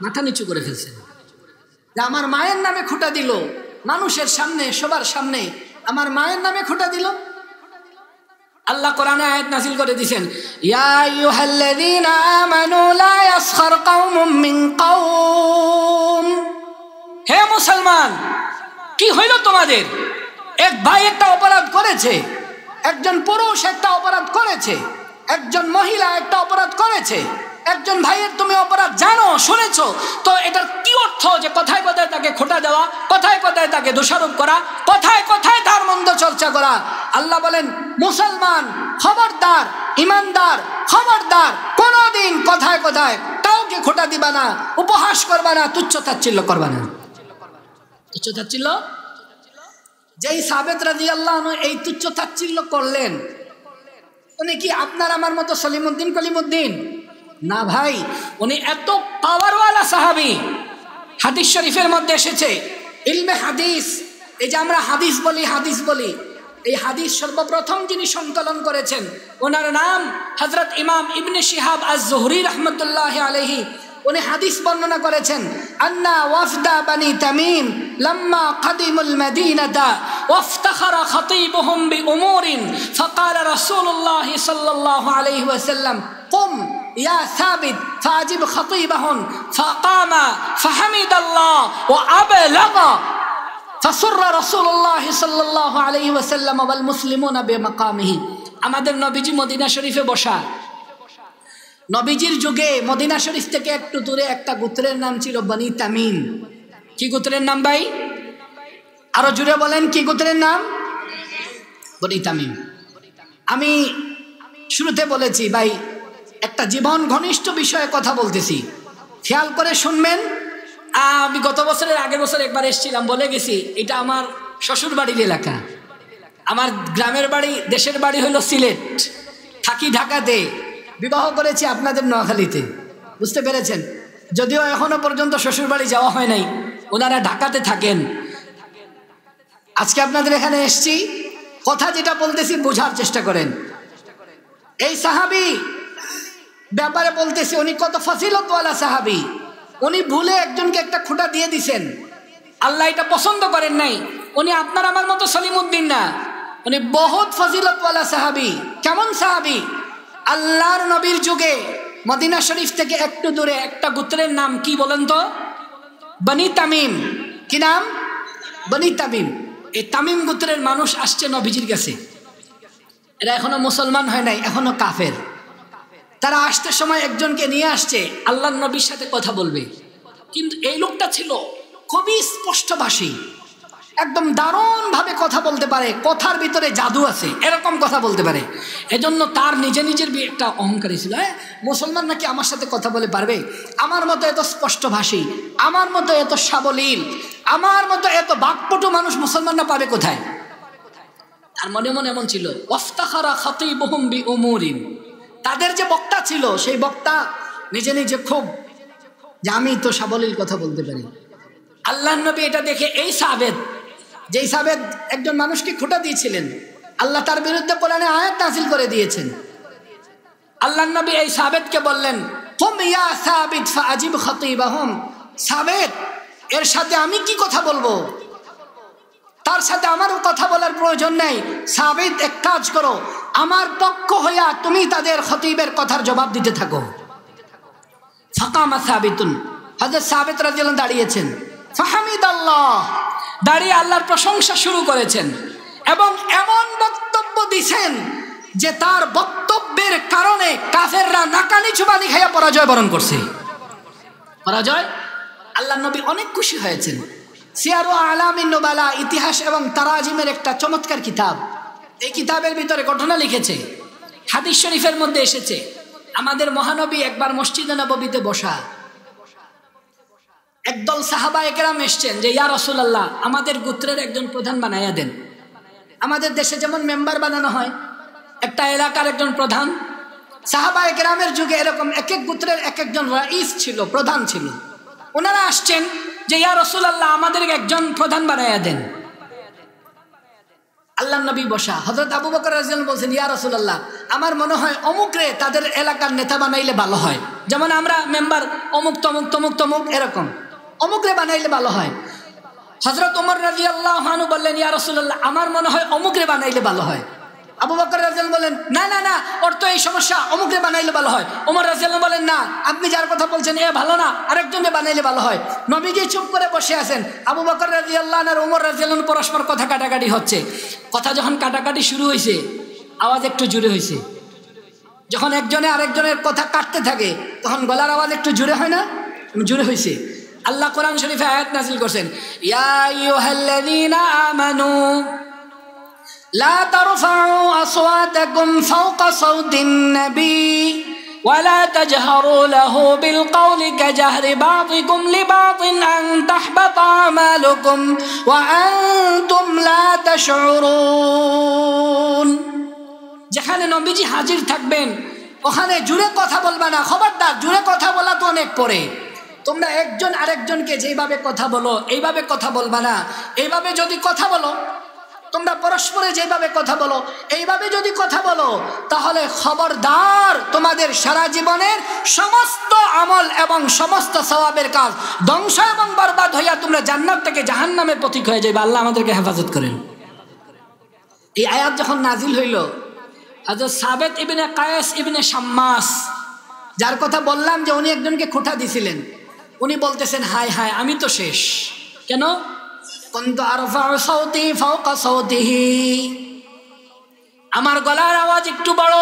মাথা নিচু করে ফেলছেন যে আমার মায়ের নামে খোঁটা দিল, মানুষের সামনে, সবার সামনে আমার মায়ের নামে খোঁটা দিল। আল্লাহ কোরআনে আয়াত নাযিল করে দিয়েছেন, ইয়া আইয়ুহাল্লাযীনা আমানু লা ইয়াসখার কওমুম মিন কওম। হে মুসলমান, কি হইল তোমাদের? এক ভাই একটা অপরাধ করেছে, একজন পুরুষ একটা অপরাধ করেছে, একজন মহিলা একটা অপরাধ করেছে, একজন ভাইয়ের তুমি অপরাধ জানো, শুনেছো, তো এটার কি অর্থ যে কথায় কথায় তাকে খোঁটা দেওয়া, কথায় কথায় তাকে দোষারোপ করা, কথায় কথায় তার মন্দ চর্চা করা? আল্লাহ বলেন, মুসলমান খবরদার, ইমানদার খবরদার, কোনোদিন কথায় কথায় কাউকে খোঁটা দিবা না, উপহাস করবা না, তুচ্ছ তাচ্ছিল্য করবা না। তুচ্ছ তাচ্ছিল্য, যেই সাবেত রাদিয়াল্লাহু আনহু এই তুচ্ছ তাচ্ছিল্য করলেন, উনি কি আপনার আমার মতো সলিমুদ্দিন কলিমুদ্দিন? না ভাই, উনি এত পাওয়ারওয়ালা সাহাবী। হাদিস শরীফের মধ্যে এসেছে, ইলমে হাদিস, এই যে আমরা হাদিস বলি, এই হাদিস সর্বপ্রথম যিনি সংকলন করেছেন ওনার নাম হযরত ইমাম ইবনে শিহাব আজ-জুহরি রাহমাতুল্লাহি আলাইহি। উনি হাদিস বর্ণনা করেছেন, আন্না ওয়াফদা বানি তামিম লাম্মা কাদিমুল মাদিনাতা ওয়াফতাখারা খাতীবুহুম বিউমুরিন ফাকালা রাসূলুল্লাহ সাল্লাল্লাহু আলাইহি ওয়াসাল্লাম কুম ইয়া সাবিত ফাজিব খাতীবাহুম ফাকামা ফাহামিদাল্লাহ ওয়া আবলাগা ফাসুররা রাসূলুল্লাহ সাল্লাল্লাহু আলাইহি ওয়াসাল্লাম ওয়াল মুসলিমুনা বিমাকামিহি। আমাদের নবীজি মদিনা শরীফে বসা। নবীজির যুগে মদিনা শরীফ থেকে একটু দূরে একটা গোত্রের নাম ছিল বনি তামিম। কি গোত্রের নাম ভাই? আরো জুড়ে বলেন, কি গোত্রের নাম? বনি তামিম। আমি শুরুতে বলেছি ভাই, একটা জীবন ঘনিষ্ঠ বিষয়ে কথা বলতেছি, খেয়াল করে শুনবেন। আমি গত বছরের আগের বছর একবার এসেছিলাম, বলে গেছি এটা আমার শ্বশুর বাড়ির এলাকা। আমার গ্রামের বাড়ি, দেশের বাড়ি হলো সিলেট, থাকি ঢাকাতে, বিবাহ করেছি আপনাদের নোয়াখালীতে। বুঝতে পেরেছেন? যদিও এখনো পর্যন্ত শ্বশুর বাড়ি যাওয়া হয় নাই, ওনারা ঢাকাতে থাকেন। আজকে আপনাদের এখানে এসছি, কথা যেটা বলতেছি বোঝার চেষ্টা করেন। এই সাহাবী ব্যাপারে বলতেছি, উনি কত ফজিলতওয়ালা সাহাবী। উনি ভুলে একজনকে একটা খোঁটা দিয়ে দিছেন, আল্লাহ এটা পছন্দ করেন নাই। উনি আপনার আমার মতো সলিমুদ্দিন না, উনি বহুত ফজিলতওয়ালা সাহাবী। কেমন সাহাবী? আল্লাহর নবীর যুগে মদিনা শরীফ থেকে একটু দূরে একটা গোত্রের নাম কি বলেন তো? বনি তামিম। কি নাম? বনি তামিম। এই তামিম গোত্রের মানুষ আসছে নবীজির কাছে। এরা এখনো মুসলমান হয় নাই, এখনো কাফের। তারা আসতে সময় একজনকে নিয়ে আসছে, আল্লাহর নবীর সাথে কথা বলবে। কিন্তু এই লোকটা ছিল খুবই স্পষ্টভাষী, একদম দারুণ ভাবে কথা বলতে পারে, কথার ভিতরে জাদু আছে, এরকম কথা বলতে পারে। এজন্য তার নিজের একটা অহংকারী ছিল, মুসলমান নাকি আমার সাথে কথা বলে পারবে? আমার মতো এত স্পষ্টভাষী, আমার মতো এত সাবলীল, আমার মতো এত বাকপটু মানুষ মুসলমানরা পাবে কোথায়? তার মনে মনে এমন ছিল, ওয়াফতাখারা খাতীবুহুম বিউমুরিন। তাদের যে বক্তা ছিল, সেই বক্তা নিজে খুব যে আমি তো সাবলীল কথা বলতে পারি। আল্লাহর নবী এটা দেখে, এই সাবেদ, যেই সাবেদ একজন মানুষকে খোঁটা দিয়েছিলেন, আল্লাহ তার বিরুদ্ধে কোরআনে আয়াত নাযিল করে দিয়েছেন। আল্লাহর নবী এই সাবেদকে বললেন, কুম ইয়া সাবিত ফাজিব খাতীবাহুম। সাবেদ, এর সাথে আমি কি কথা বলবো? তার সাথে আমারও কথা বলার প্রয়োজন নেই। সাবেদ, এক কাজ করো, আমার পক্ষ হইয়া তুমি তাদের খতীবের কথার জবাব দিতে থাকো। ফাকামা সাবিতুন। হযরত সাবিত রাদিয়াল্লাহু দাঁড়িয়েছেন, ফাহামিদাল্লাহ, দাঁড়িয়ে আল্লাহর প্রশংসা শুরু করেছেন এবং এমন বক্তব্য দিছেন যে তার বক্তব্যের কারণে কাফেররা নাকানি চুবানি খাইয়া পরাজয় বরণ করছে। পরাজয়, আল্লাহর নবী অনেক খুশি হয়েছেন। সিয়ারু আলামিন নুবালা, ইতিহাস এবং তারাজিমের একটা চমৎকার কিতাব। এই কিতাবের ভিতরে ঘটনা লিখেছে, হাদিস শরীফের মধ্যে এসেছে, আমাদের মহানবী একবার মসজিদে নববীতে বসা, একদল সাহাবায়ে কেরাম এসছেন যে ইয়া রাসূলুল্লাহ, আমাদের গোত্রের একজন প্রধান বানাইয়া দেন। আমাদের দেশে যেমন মেম্বার বানানো হয়, একটা এলাকার একজন প্রধান, সাহাবায়ে কেরামের যুগে এরকম এক এক গোত্রের এক একজন রাইস ছিল, প্রধান ছিল। ওনারা আসছেন যে ইয়া রাসূলুল্লাহ, আমাদের একজন প্রধান বানাইয়া দেন। আল্লাহর নবী বসা। হযরত আবু বকর রাদিয়াল্লাহু বলছেন, ইয়া রাসূলুল্লাহ, আমার মনে হয় অমুকরে তাদের এলাকার নেতা বানাইলে ভালো হয়। যেমন আমরা মেম্বার অমুক তমুক তমুক তমুক, এরকম অমুকরে বানাইলে ভালো হয়। হযরত ওমর রাদিয়াল্লাহু আনহু বললেন, ইয়া রাসূলুল্লাহ, আমার মনে হয় অমুকরে বানাইলে ভালো হয়। আবু বকর রাদিয়াল্লাহু বলেন না না না, ওর তো এই সমস্যা, অমুকরে বানাইলে ভালো হয়। ওমর রাদিয়াল্লাহু বলেন না, আপনি যার কথা বলছেন এ ভালো না, আরেকজনে বানাইলে ভালো হয়। নবীজি চুপ করে বসে আছেন। আবু বকর রাদিয়াল্লাহু আর ওমর রাদিয়াল্লাহু পরস্পর কথা কাটাকাটি হচ্ছে। কথা যখন কাটাকাটি শুরু হয়েছে, আওয়াজ একটু জোরে হয়েছে। যখন একজনে আরেকজনের কথা কাটতে থাকে তখন গলার আওয়াজ একটু জোরে হয় না? জোরে হয়েছে। আল্লাহ কোরআন শরীফে আয়াত নাযিল করছেন, ইয়া আইয়ুহাল্লাযীনা আমানু লা তারফাউ আসওয়াতাকুম ফাওকা সাওতিন নবী ওয়া লা তাজহারু লাহু বিল কওলি কাজাহরি বাযিকুম লিবাযিন আন তাহবাতা আমালুকুম ওয়া আনতুম লা তাশউরুন। যেখানে নবীজি হাজির থাকবেন ওখানে জুড়ে কথা বলবা না, খবরদার। জুড়ে কথা বলা তো অনেক পরে। তোমরা একজন আরেকজনকে যেভাবে কথা বলো এইভাবে কথা বলবা না। এইভাবে যদি কথা বলো, তোমরা পরস্পরে যেভাবে কথা বলো এইভাবে যদি কথা বলো, তাহলে খবরদার তোমাদের সারা জীবনের সমস্ত আমল এবং সমস্ত সওয়াবের কাজ ধ্বংস এবং বরবাদ হইয়া তোমরা জান্নাত থেকে জাহান্নামের পথিক হয়ে যাবে। আল্লাহ আমাদেরকে হেফাজত করেন। এই আয়াত যখন নাজিল হইল, হযরত সাবেত ইবনে কায়েস ইবনে শাম্মাস, যার কথা বললাম যে উনি একজনকে খোঁটা দিছিলেন, উনি বলতেছেন হায় হায় আমি তো শেষ। কেন? কুনতু আরফাউ সাওতি ফাওকা সাওতিহি, আমার গলার আওয়াজ একটু বড়,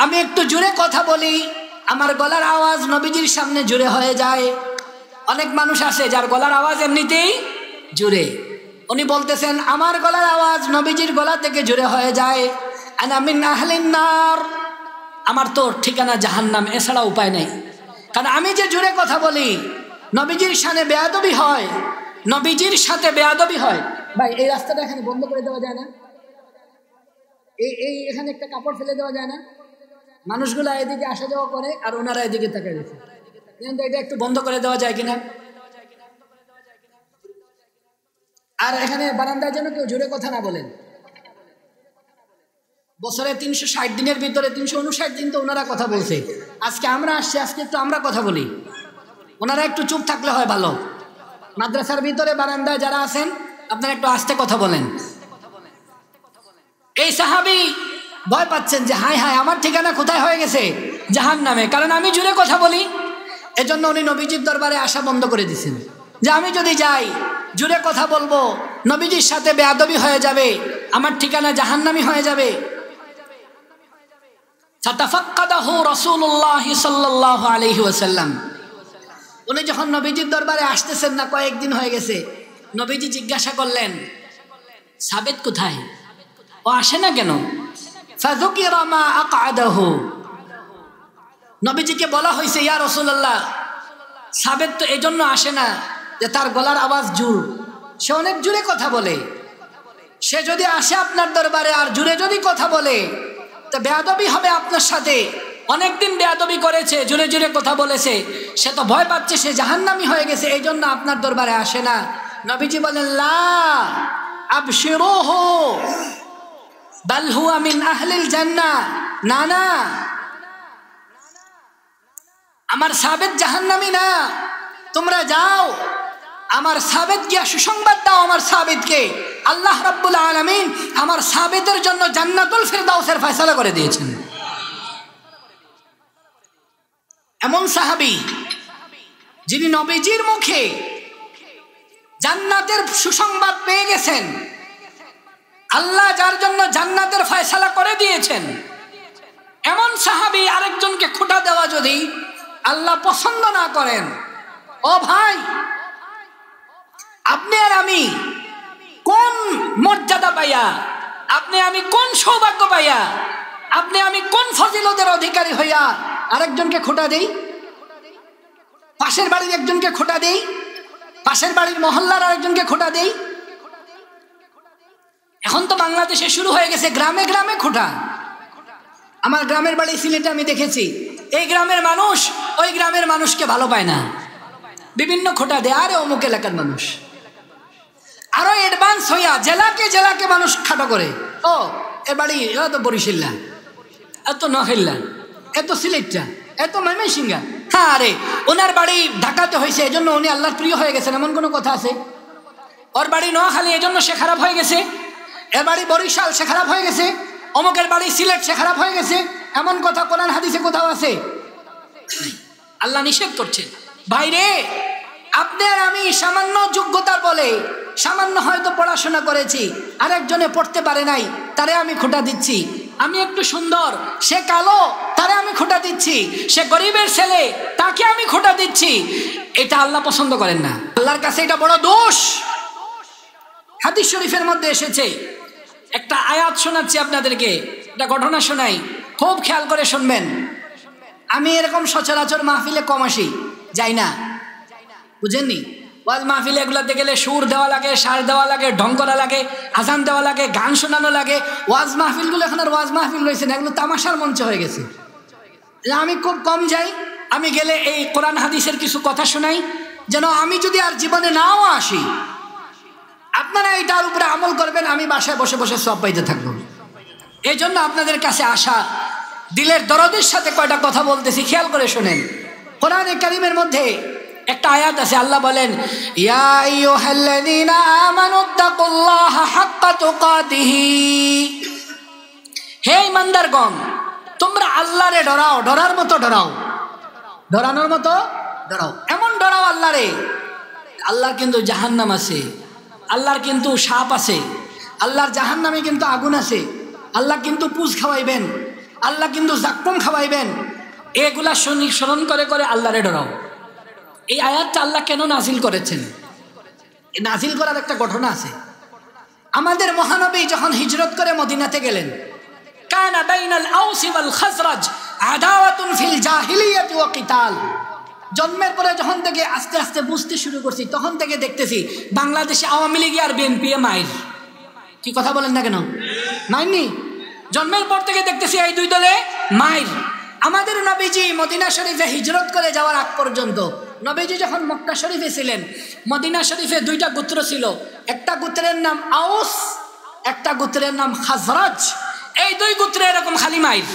আমি একটু জোরে কথা বলি, আমার গলার আওয়াজ নবীজির সামনে জোরে হয়ে যায়। অনেক মানুষ আছে যার গলার আওয়াজ এমনিতেই জোরে। উনি বলতেছেন আমার গলার আওয়াজ নবীজির গলা থেকে জোরে হয়ে যায়। আনা মিন আহলিন নার, আমার তো ঠিকানা জাহান্নাম, এছাড়া উপায় নেই। কারণ আমি যে জোরে কথা বলি নবীজির সামনে বেয়াদবি হয়, নবীজির সাথে বেয়াদবি হয়। ভাই এই রাস্তাটা এখানে বন্ধ করে দেওয়া যায় না? এই এখানে একটা কাপড় ফেলে দেওয়া যায় না? মানুষগুলা এদিকে আসা যাওয়া করে আর ওনারা এদিকে তাকায় গেছে। এটা একটু বন্ধ করে দেওয়া যায় কিনা? আর এখানে বারান্দায় যেন কেউ জোরে কথা না বলেন। বছরে 360 দিনের ভিতরে 359 দিন তো ওনারা কথা বলছে। আজকে আমরা আসছি, আজকে একটু আমরা কথা বলি। ওনারা একটু চুপ থাকলে হয় ভালো। মাদ্রাসার ভিতরে বারান্দায় যারা আছেন আপনারা একটু আস্তে কথা বলেন। এই সাহাবী ভয় পাচ্ছেন যে হায় হায় আমার ঠিকানা কোথায় হয়ে গেছে? জাহান্নামে। কারণ আমি জোরে কথা বলি। এজন্য উনি নবীজির দরবারে আসা বন্ধ করে দিয়েছেন যে আমি যদি যাই জোরে কথা বলবো, নবীজির সাথে বেয়াদবি হয়ে যাবে, আমার ঠিকানা জাহান্নামী হয়ে যাবে। ফাতাফাক্কাদাহু রাসূলুল্লাহ সাল্লাল্লাহু আলাইহি ওয়াসাল্লাম। উনি যখন নবীজির দরবারে আসতেছেন না, কয়েকদিন হয়ে গেছে, নবীজি জিজ্ঞাসা করলেন সাবেত কোথায়, ও আসে না কেন? ফাযুকিরা মা আকআদাহু, নবীজিকে বলা হয়েছে ইয়া রাসূলুল্লাহ সাবেত তো এজন্য আসে না যে তার গলার আওয়াজ জোর, সে অনেক জোরে কথা বলে। সে যদি আসে আপনার দরবারে আর জোরে যদি কথা বলে তো বেয়াদবি হবে আপনার সাথে। অনেকদিন বেয়াদবি করেছে, জোরে জোরে কথা বলেছে, সে তো ভয় পাচ্ছে সে জাহান্নামী হয়ে গেছে, এই জন্য আপনার দরবারে আসে না। নবীজি বলেন লা আবশিরুহু বাল হুয়া মিন আহলিল জান্নাহ, না না আমার সাবেত জাহান্নামী না, তোমরা যাও আমার সাবেত গিয়া সুসংবাদ দাও আমার সাবেতকে, আল্লাহ রাব্বুল আলামিন আমার সাবেতের জন্য জান্নাতুল ফিরদাউসের ফয়সালা করে দিয়েছেন। এমন সাহাবী যিনি নবীজির মুখে জান্নাতের সুসংবাদ পেয়ে গেছেন, আল্লাহ যার জন্য জান্নাতের ফয়সালা করে দিয়েছেন, এমন সাহাবী আরেকজনকে খোঁটা দেওয়া যদি আল্লাহ পছন্দ না করেন, ও ভাই আপনি আর আমি কোন মর্যাদা পাইয়া, আপনি আমি কোন সৌভাগ্য পাইয়া, আপনি আমি কোন ফজিলতের অধিকারী হইয়া আরেকজনকে খোঁটা দেই? পাশের বাড়ির একজনকে খোঁটা দেই, পাশের বাড়ির মহল্লার আরেকজনকে খোঁটা দেই। এখন তো বাংলাদেশে শুরু হয়ে গেছে গ্রামে গ্রামে খোঁটা। আমার গ্রামের বাড়ি সিলেটে আমি দেখেছি, এই গ্রামের মানুষ ওই গ্রামের মানুষকে ভালো পায় না, বিভিন্ন খোঁটা দেয়। আরে অমুক এলাকার মানুষ, আরো অ্যাডভান্স হইয়া জেলাকে জেলাকে মানুষ খাটো করে, ও এ বাড়ি এত বরিশাল্লা, এত নহেল্লা, এত সিলেটটা, এত ময়মনসিংহা। হ্যাঁ আরে ওনার বাড়ি ঢাকাতে হয়েছে এজন্য উনি আল্লাহর প্রিয় হয়ে গেছেন, এমন কোনো কথা আছে? ওর বাড়ি নোয়াখালী এজন্য সে খারাপ হয়ে গেছে? এর বাড়ি বরিশাল, সে খারাপ হয়ে গেছে। অমুকের বাড়ি সিলেট, সে খারাপ হয়ে গেছে। এমন কথা কোরআন হাদিসে কোথাও আছে? আল্লাহ নিষেধ করছেন। ভাইরে, আপনি আর আমি সামান্য যোগ্যতার বলে, সামান্য হয়তো পড়াশোনা করেছি, আরেকজনে পড়তে পারে নাই, তারে আমি খোঁটা দিচ্ছি। আমি একটু সুন্দর, সে কালো, তারে আমি খোঁটা দিচ্ছি। সে গরিবের ছেলে, তাকে আমি খোঁটা দিচ্ছি। এটা আল্লাহ পছন্দ করেন না। আল্লাহর কাছে এটা বড় দোষ। হাদিস শরীফের মধ্যে এসেছে, একটা আয়াত শোনাচ্ছি আপনাদেরকে, একটা ঘটনা শোনাই, খুব খেয়াল করে শুনবেন। আমি এরকম সচরাচর মাহফিলে কম আসি, যাই না, বুঝেননি? ওয়াজ মাহফিলে এগুলোতে গেলে সুর দেওয়া লাগে, সার দেওয়া লাগে, ঢং করা লাগে, আজান দেওয়া লাগে, গান শোনানো লাগে। ওয়াজ মাহফিলগুলো এখন আর ওয়াজ মাহফিল রয়েছে না, এগুলো তামাশার মঞ্চ হয়ে গেছে। আমি খুব কম যাই। আমি গেলে এই কোরআন হাদিসের কিছু কথা শোনাই, যেন আমি যদি আর জীবনে নাও আসি, আপনারা এটার উপরে আমল করবেন, আমি বাসায় বসে বসে সব পাইতে থাকবো। এই জন্য আপনাদের কাছে আসা, দিলের দরদের সাথে কয়টা কথা বলতেছি, খেয়াল করে শোনেন। কোরআনে কারীমের মধ্যে একটা আয়াত আছে, আল্লাহ বলেন, ইয়া আইয়ুহাল্লাযীনা আমানুত্তাকুল্লাহা হাক্কা তুকাতিহি, হে ঈমানদারগণ, তোমরা আল্লাহরে ডরাও, ডরার মতো ডরাও, ডরানোর মতো ডরাও, এমন ডরাও আল্লাহরে। আল্লাহর কিন্তু জাহান্নাম আছে, আল্লাহর কিন্তু সাপ আছে, আল্লাহর জাহান্নামে কিন্তু আগুন আছে, আল্লাহ কিন্তু পুজ খাওয়াইবেন, আল্লাহ কিন্তু জাক্কুম খাওয়াইবেন। এগুলা স্মরণ করে করে আল্লাহরে ডরাও। এই আয়াতটা আল্লাহ কেন নাজিল করেছেন? এই নাজিল করার একটা ঘটনা আছে। আমাদের মহানবী যখন হিজরত করে মদিনাতে গেলেন, কানা বাইনাল আউস ওয়াল খাজরাজ আদাওয়াতুন ফিল জাহিলিয়াতি ওয়া কিতাল। জন্মের পরে যখন থেকে আস্তে আস্তে বুঝতে শুরু করছি, তখন থেকে দেখতেছি বাংলাদেশে আওয়ামী লীগ আর বিএনপি মাইর। কি কথা বলেন না কেন? মাইননি? জন্মের পর থেকে দেখতেছি এই দুই দলে মাইর। আমাদের নবীজি মদিনা শরীফে হিজরত করে যাওয়ার আগ পর্যন্ত, নবীজি যখন মক্কা শরীফে ছিলেন, মদিনা শরীফে দুইটা গোত্র ছিল, একটা গোত্রের নাম আউস, একটা গোত্রের নাম খাজরাজ। এই দুই গোত্রে এরকম খালি মাইর।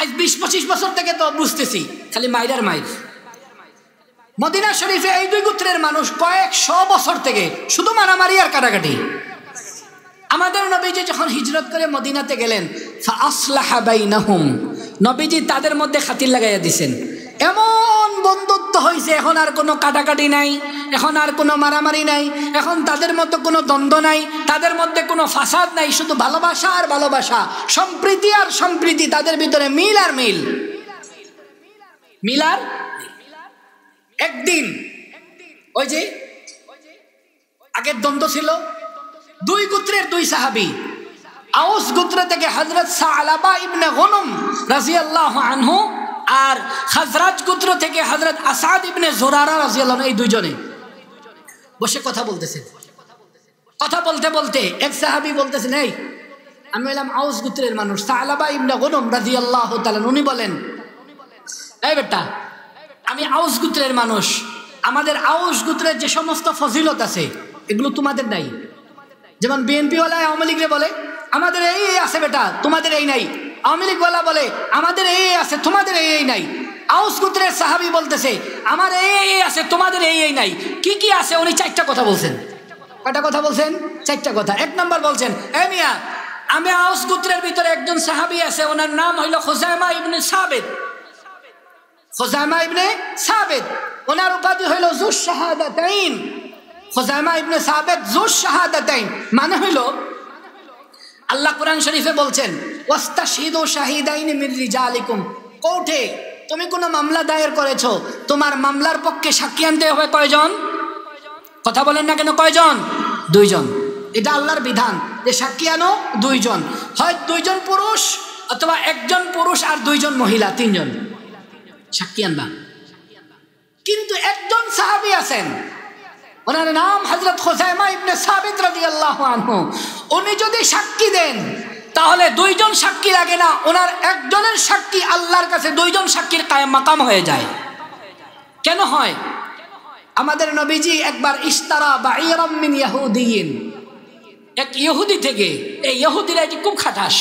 আজ 20-25 বছর থেকে তো বুঝতেছি খালি মাইর আর মাইর। মদিনা শরীফে এই দুই গোত্রের মানুষ কয়েকশো বছর থেকে শুধু মারামারি আর কাটাকাটি। আমাদের নবীজি যখন হিজরত করে মদিনাতে গেলেন, ফাআসলাহা বাইনাহুম, নবীজি তাদের মধ্যে খাতির লাগাইয়া দিছেন। এমন বন্ধুত্ব হয়েছে, এখন আর কোনো কাটাকাটি নাই, এখন আর কোনো মারামারি নাই, এখন তাদের মধ্যে কোনো দ্বন্দ্ব নাই, তাদের মধ্যে কোনো ফাসাদ নাই, শুধু ভালোবাসা আর ভালোবাসা, সম্প্রীতি আর সম্প্রীতি, তাদের ভিতরে মিল আর মিল, মিল আর। একদিন ওই যে আগের দ্বন্দ্ব ছিল, দুই গোত্রের দুই সাহাবী, আউস গোত্র থেকে হযরত সালাবা ইবনে গনম রাদিয়াল্লাহু আনহু, আর খাজরাজ গোত্র থেকে হযরত আসাদ ইবনে জুরারা রাদিয়াল্লাহু আনহু, এই দুইজনে বসে কথা বলতেছেন। কথা বলতে বলতে এক সাহাবী বলতেছেন, এই আমি হলাম আউস গোত্রের মানুষ, সালাবা ইবনে গনম রাদিয়াল্লাহু তাআলা, উনি বলেন, এই বেটা, আমি আউস গোত্রের মানুষ, আমাদের আউস গোত্রের যে সমস্ত ফজিলত আছে এগুলো তোমাদের নাই। যেমন বিএনপি ওয়ালা আওয়ামী লীগরে বলে আমাদের এই আছে বেটা, তোমাদের এই নাই। আওয়ামী লীগ ওয়ালা বলে আমাদের এই আছে, তোমাদের এই নাই। আউস গোত্রের সাহাবী বলতেছে আমার এই আছে, তোমাদের এই নাই। কি কি আছে? উনি 4টা কথা বলছেন। কয়টা কথা বলছেন? 4টা কথা। 1 নম্বর বলছেন, এ মিয়া, আমি আউস গোত্রের ভিতরে একজন সাহাবী আছে, ওনার নাম হইল খুজাইমা ইবনে সাবিত। খুজাইমা ইবনে সাবিত, ওনার উপাধি হইল যুশ শাহাদাতাইন। খুজাইমা ইবনে সাবিত যুশ শাহাদাতাইন মানে হইল, আল্লাহ কোরআন শরীফে বলছেন, ওয়াস্তাশহিদু শাহিদাইন মির রিজালিকুম, কোর্টে তুমি কোনো মামলা দায়ের করেছো, তোমার মামলার পক্ষে সাক্ষী আনতে হবে কয়জন? কথা বলেন না কেন? কয়জন? 2 জন। এটা আল্লাহর বিধান যে সাক্ষী আনো 2 জন, হয় 2 জন পুরুষ অথবা 1 জন পুরুষ আর 2 জন মহিলা, 3 জন সাক্ষী আনবা। কিন্তু একজন সাহাবী আছেন, ওনার নাম হযরত খুজাইমা ইবনে সাবিত রাদিয়াল্লাহু আনহু। উনি যদি সাক্ষী দেন তাহলে 2 জন সাক্ষী লাগে না, ওনার একজনের সাক্ষী আল্লাহর কাছে 2 জন সাক্ষীর কায়েম মাকাম হয়ে যায়। কেন হয়? আমাদের নবীজি একবার ইশতারা বাঈরাম মিন ইয়াহুদিয়িন, এক ইহুদি থেকে, এই ইহুদিরা যে খুব খাটাস,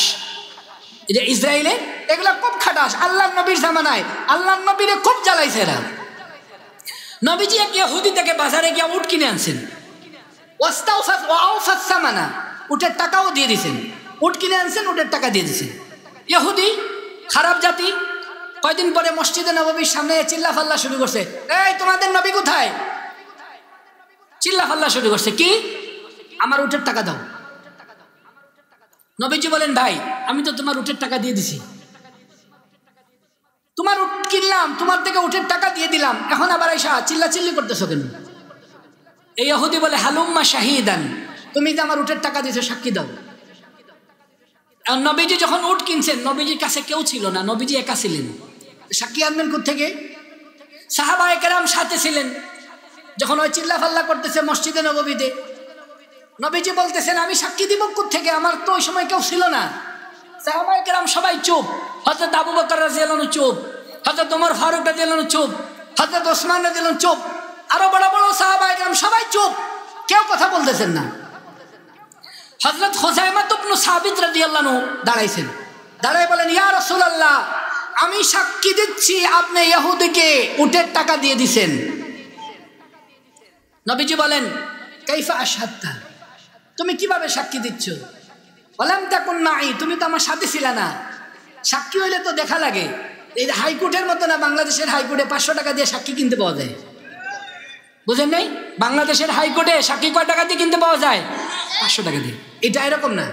এই যে ইসরায়েলে এগুলা খুব খাটাস, আল্লাহর নবীর জামানায় আল্লাহর নবীরে খুব জ্বালাইছে এরা। নবীজি এক ইহুদি থেকে বাজারে গিয়ে উট কিনে আনছেন। ওয়াওফাস সামানা, উটের টাকাও দিয়ে দিয়েছেন, উট কিনে আনছেন, উটের টাকা দিয়ে দিয়েছেন। ইহুদি খারাপ জাতি কয়দিন পরে মসজিদে নববীর সামনে চিল্লা ফাল্লা শুরু করছে, এই তোমাদের নবী কোথায়? চিল্লা ফাল্লা শুরু করছে, কি আমার উটের টাকা দাও। নবীজি বলেন, ভাই আমি তো তোমার উটের টাকা দিয়ে দিছি, তোমার উট কিনলাম, তোমার থেকে উটের টাকা দিয়ে দিলাম, এখন আবার আইসা চিল্লা চিল্লি করতেছো কেন? এই ইহুদি বলে, হালুম্মা শাহিদান, তুমি যে আমার উটের টাকা দিয়েছো সাক্ষী দাও। আর নবীজি যখন উট কিনছেন, নবীজির কাছে কেউ ছিল না, নবীজি একা ছিলেন, সাক্ষী আনবেন কোত্থেকে? সাহাবায়ে কেরাম সাথে ছিলেন। যখন ওই চিল্লা ফাল্লা করতেছে মসজিদে নববীতে, নবীজি বলতেছেন আমি সাক্ষী দিব কোত্থেকে, আমার তো ওই সময় কেউ ছিল না। সাহাবায়ে কেরাম সবাই চুপ, হযরত আবু বকর রাদিয়াল্লাহু আনহু চুপ, হযরত ওমর ফারুক রাদিয়াল্লাহু আনহু চুপ, হযরত ওসমান রাদিয়াল্লাহু আনহু চুপ, আরো বড় বড় সাহাবায়ে কেরাম সবাই চুপ, কেউ কথা বলতেছেন না। হযরত খুযাইমা ইবনে সাবিত রাদিয়াল্লাহু আনহু দাঁড়াইছেন, দাঁড়ায় বলেন, ইয়া রাসূলুল্লাহ, আমি সাক্ষী দিচ্ছি আপনি ইহুদিকে উটের টাকা দিয়ে দিবেন। নবীজি বলেন, কাইফা আশহাদতা, তুমি কিভাবে সাক্ষী দিচ্ছ? ওয়ালাম তাকুন মাই, তুমি তো আমার সাথে ছিল না। সাক্ষী হইলে তো দেখা লাগে, এই হাইকোর্টের মতো না, বাংলাদেশের হাইকোর্টে 500 টাকা দিয়ে সাক্ষী কিনতে পাওয়া যায়, বুঝেন নাই? বাংলাদেশের হাইকোর্টে সাক্ষী কয় টাকা দিয়ে কিনতে পাওয়া যায়? 500 টাকা দিয়ে। এটা এরকম না।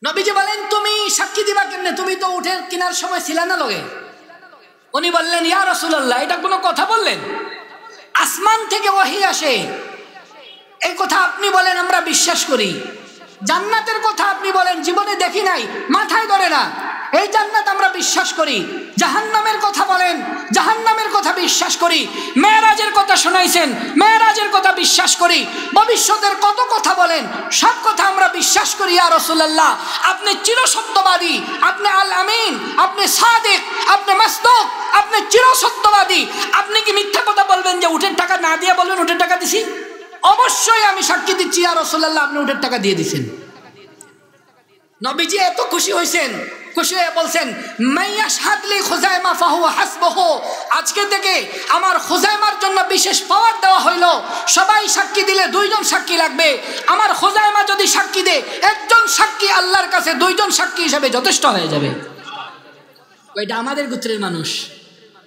নবীজি বলেন, তুমি সাক্ষী দিবা কেমনে? তুমি তো উঠে কেনার সময় ছিল না লগে। উনি বললেন, ইয়া রাসূলুল্লাহ, এটা কোনো কথা বললেন? আসমান থেকে ওহী আসে, এই কথা আপনি বলেন আমরা বিশ্বাস করি। জান্নাতের কথা আপনি বলেন জীবনে দেখি নাই, মাথায় ধরে না, এই জান্নাত আমরা বিশ্বাস করি। জাহান্নামের কথা বলেন, জাহান্নামের কথা বিশ্বাস করি। মেরাজের কথা শোনাইছেন, মেরাজের কথা বিশ্বাস করি। ভবিষ্যতের কত কথা বলেন, সব কথা আমরা বিশ্বাস করি। ইয়া রাসূলুল্লাহ, আপনি চিরসত্যবাদী, আপনি আল আমিন, আপনি সাদিক, আপনি মাসদুক, আপনি চিরসত্যবাদী। আপনি কি মিথ্যা কথা বলবেন যে উটের টাকা না দিয়ে বলবেন উটের টাকা দিছি? অবশ্যই আমি সাক্ষী দিচ্ছি ইয়া রাসূলুল্লাহ, আপনি উটের টাকা দিয়ে দিয়েছেন। নবীজি এত খুশি হয়েছেন, খুশি হয়ে বলছেন, মাইয়াশহাদলি খুযাইমা ফাহুয়া হাসবুহু, আজকে থেকে আমার খুযাইমার জন্য বিশেষ পাওয়ার দেওয়া হইল। সবাই সাক্ষী দিলে 2 জন সাক্ষী লাগবে, আমার খুযাইমা যদি সাক্ষী দেয়, 1 জন সাক্ষী আল্লাহর কাছে 2 জন সাক্ষী হিসেবে যথেষ্ট হয়ে যাবে। ওইটা আমাদের গোত্রের মানুষ।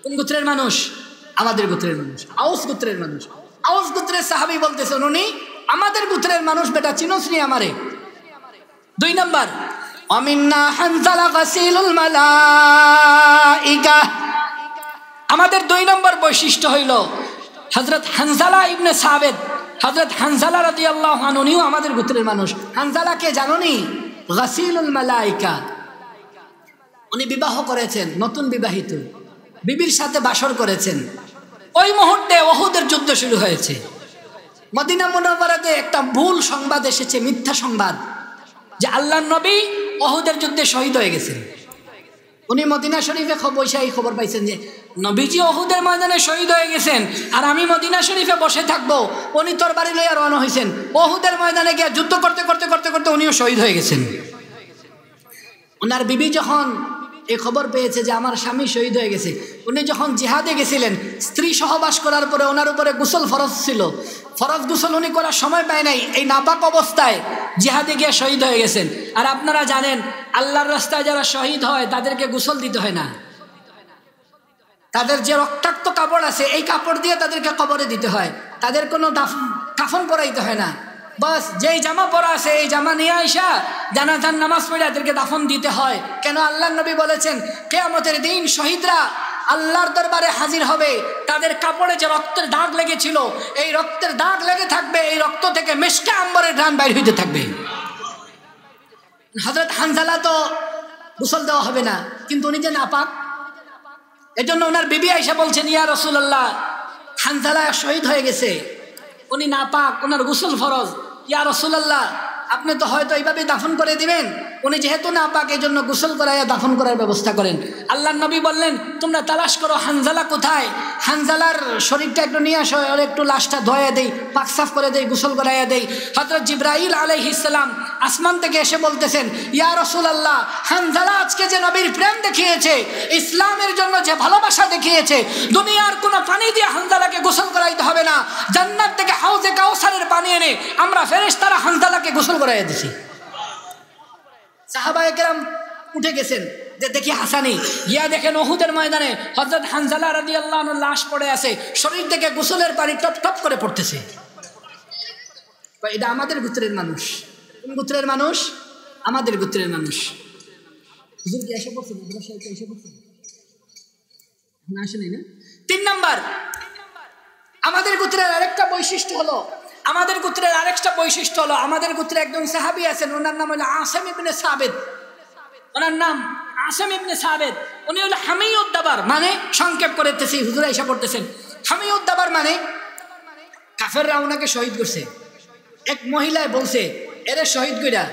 কোন গোত্রের মানুষ? আমাদের গোত্রের মানুষ, আউস গোত্রের মানুষ। আউস গোত্রের সাহাবী বলতেছেন, উনি আমাদের গোত্রের মানুষ, বেটা চিনোস নি আমারে? 2 নাম্বার, আমিন্না হানজালা গাসিলুল মালাইকা, আমাদের 2 নম্বর বৈশিষ্ট্য হইল হযরত হানজালা ইবনে সাবিত। হযরত হানজালা রাদিয়াল্লাহু আনহু উনিও আমাদের গোত্রের মানুষ। হানজালা কে জানোনি? গাসিলুল মালাইকা। উনি বিবাহ করেছেন, নতুন বিবাহিত, বিবির সাথে বাসর করেছেন। ওই মুহূর্তে উহুদের যুদ্ধ শুরু হয়েছে। মদিনা মুনাওয়ারাতে একটা ভুল সংবাদ এসেছে, মিথ্যা সংবাদ, যে আল্লাহর নবী উহুদের যুদ্ধে শহীদ হয়ে গেছেন। উনি মদিনা শরীফে বসে খবর পাইছেন যে নবীজি উহুদের ময়দানে শহীদ হয়ে গেছেন, আর আমি মদিনা শরীফে বসে থাকবো। উনি তরবারি লইয়া রওনা হয়েছেন, উহুদের ময়দানে গিয়ে যুদ্ধ করতে করতে করতে করতে উনিও শহীদ হয়ে গেছেন। ওনার বিবি যখন এই খবর পেয়েছে যে আমার স্বামী শহীদ হয়ে গেছে, উনি যখন জিহাদে গেছিলেন, স্ত্রী সহবাস করার পরে ওনার উপরে গোসল ফরজ ছিল, ফরজ গোসল উনি করার সময় পায় নাই, এই নাপাক অবস্থায় জিহাদে গিয়ে শহীদ হয়ে গেছেন। আর আপনারা জানেন, আল্লাহর রাস্তায় যারা শহীদ হয় তাদেরকে গোসল দিতে হয় না, তাদের যে রক্তাক্ত কাপড় আছে এই কাপড় দিয়ে তাদেরকে কবরে দিতে হয়, তাদের কোনো কাফন পরাইতে হয় না। বাস যেই জামা পরা আছে এই জামা নিয়ে আইসা জানাজার নামাজ পড়ে এদেরকে দাফন দিতে হয়। কেন? আল্লাহর নবী বলেছেন, কিয়ামতের দিন শহীদরা আল্লাহর দরবারে হাজির হবে, তাদের কাপড়ে যে রক্তের দাগ লেগেছিল এই রক্তের দাগ লেগে থাকবে, এই রক্ত থেকে মিশকে আম্বরের ঘ্রাণ বাইর হইতে থাকবে। হযরত হানজালা তো গোসল দেওয়া হবে না, কিন্তু উনি যে নাপাক, এজন্য ওনার বিবি আয়েশা বলছেন, ইয়া রাসূলুল্লাহ, হানজালা শহীদ হয়ে গেছে, উনি নাপাক, ওনার গোসল ফরজ। ইয়া রাসূলুল্লাহ, আপনি তো হয়তো এইভাবে দাফন করে দিবেন, উনি যেহেতু নাপাক এই জন্য গোসল করাইয়া দাফন করার ব্যবস্থা করেন। আল্লাহর নবী বললেন, তোমরা তালাশ করো হানজালা কোথায়, হানজালার শরীরটা একটু নিয়ে আসো, আর একটু লাশটা ধোয়া দেই, পাক সাফ করে দেই, গোসল করাইয়া দেই। হযরত জিবরাইল আলাইহিস সালাম আসমান থেকে এসে বলতেছেন, ইয়া রাসূলুল্লাহ, হানজালা আজকে যে নবীর প্রেম দেখিয়েছে, ইসলামের জন্য যে ভালোবাসা দেখিয়েছে, দুনিয়ার কোনো পানি দিয়ে হানজালাকে গোসল করাইতে হবে না, জান্নাত থেকে হাউজে কাউসারের পানি এনে আমরা ফেরেশতারা হানজালাকে গোসল করাইয়া দিছি। সাহাবায়ে কেরাম উঠে গেছেন যে দেখি হাসানি, গিয়া দেখেন উহুদের ময়দানে হযরত হানজালা রাদিয়াল্লাহু আনহু লাশ পড়ে আছে, শরীর থেকে গোসলের পানি টপ টপ করে পড়তেছে। এটা আমাদের গোত্রের মানুষ। কোন গোত্রের মানুষ? আমাদের গোত্রের মানুষ। হুজুর কি এসে পড়ছেন? এসে পড়ছেন না? আসে নাই না? 3 নাম্বার, আমাদের গোত্রের আরেকটা বৈশিষ্ট্য হলো, আমাদের গোত্রের আমাদের গোত্রে একজন সাহাবী আছেন, ওনার নাম হলো আসিম ইবনে সাবিত। ওনার নাম আসিম ইবনে সাবিত। উনি হলো হামিউদ্দাবার, মানে সংক্ষেপ করেতেছি, হুজুর এসে পড়তেছেন। হামিউদ্দাবার মানে কাফেররা ওনাকে শহীদ করছে। এক মহিলায় বলছে, এরে শহীদ কইরা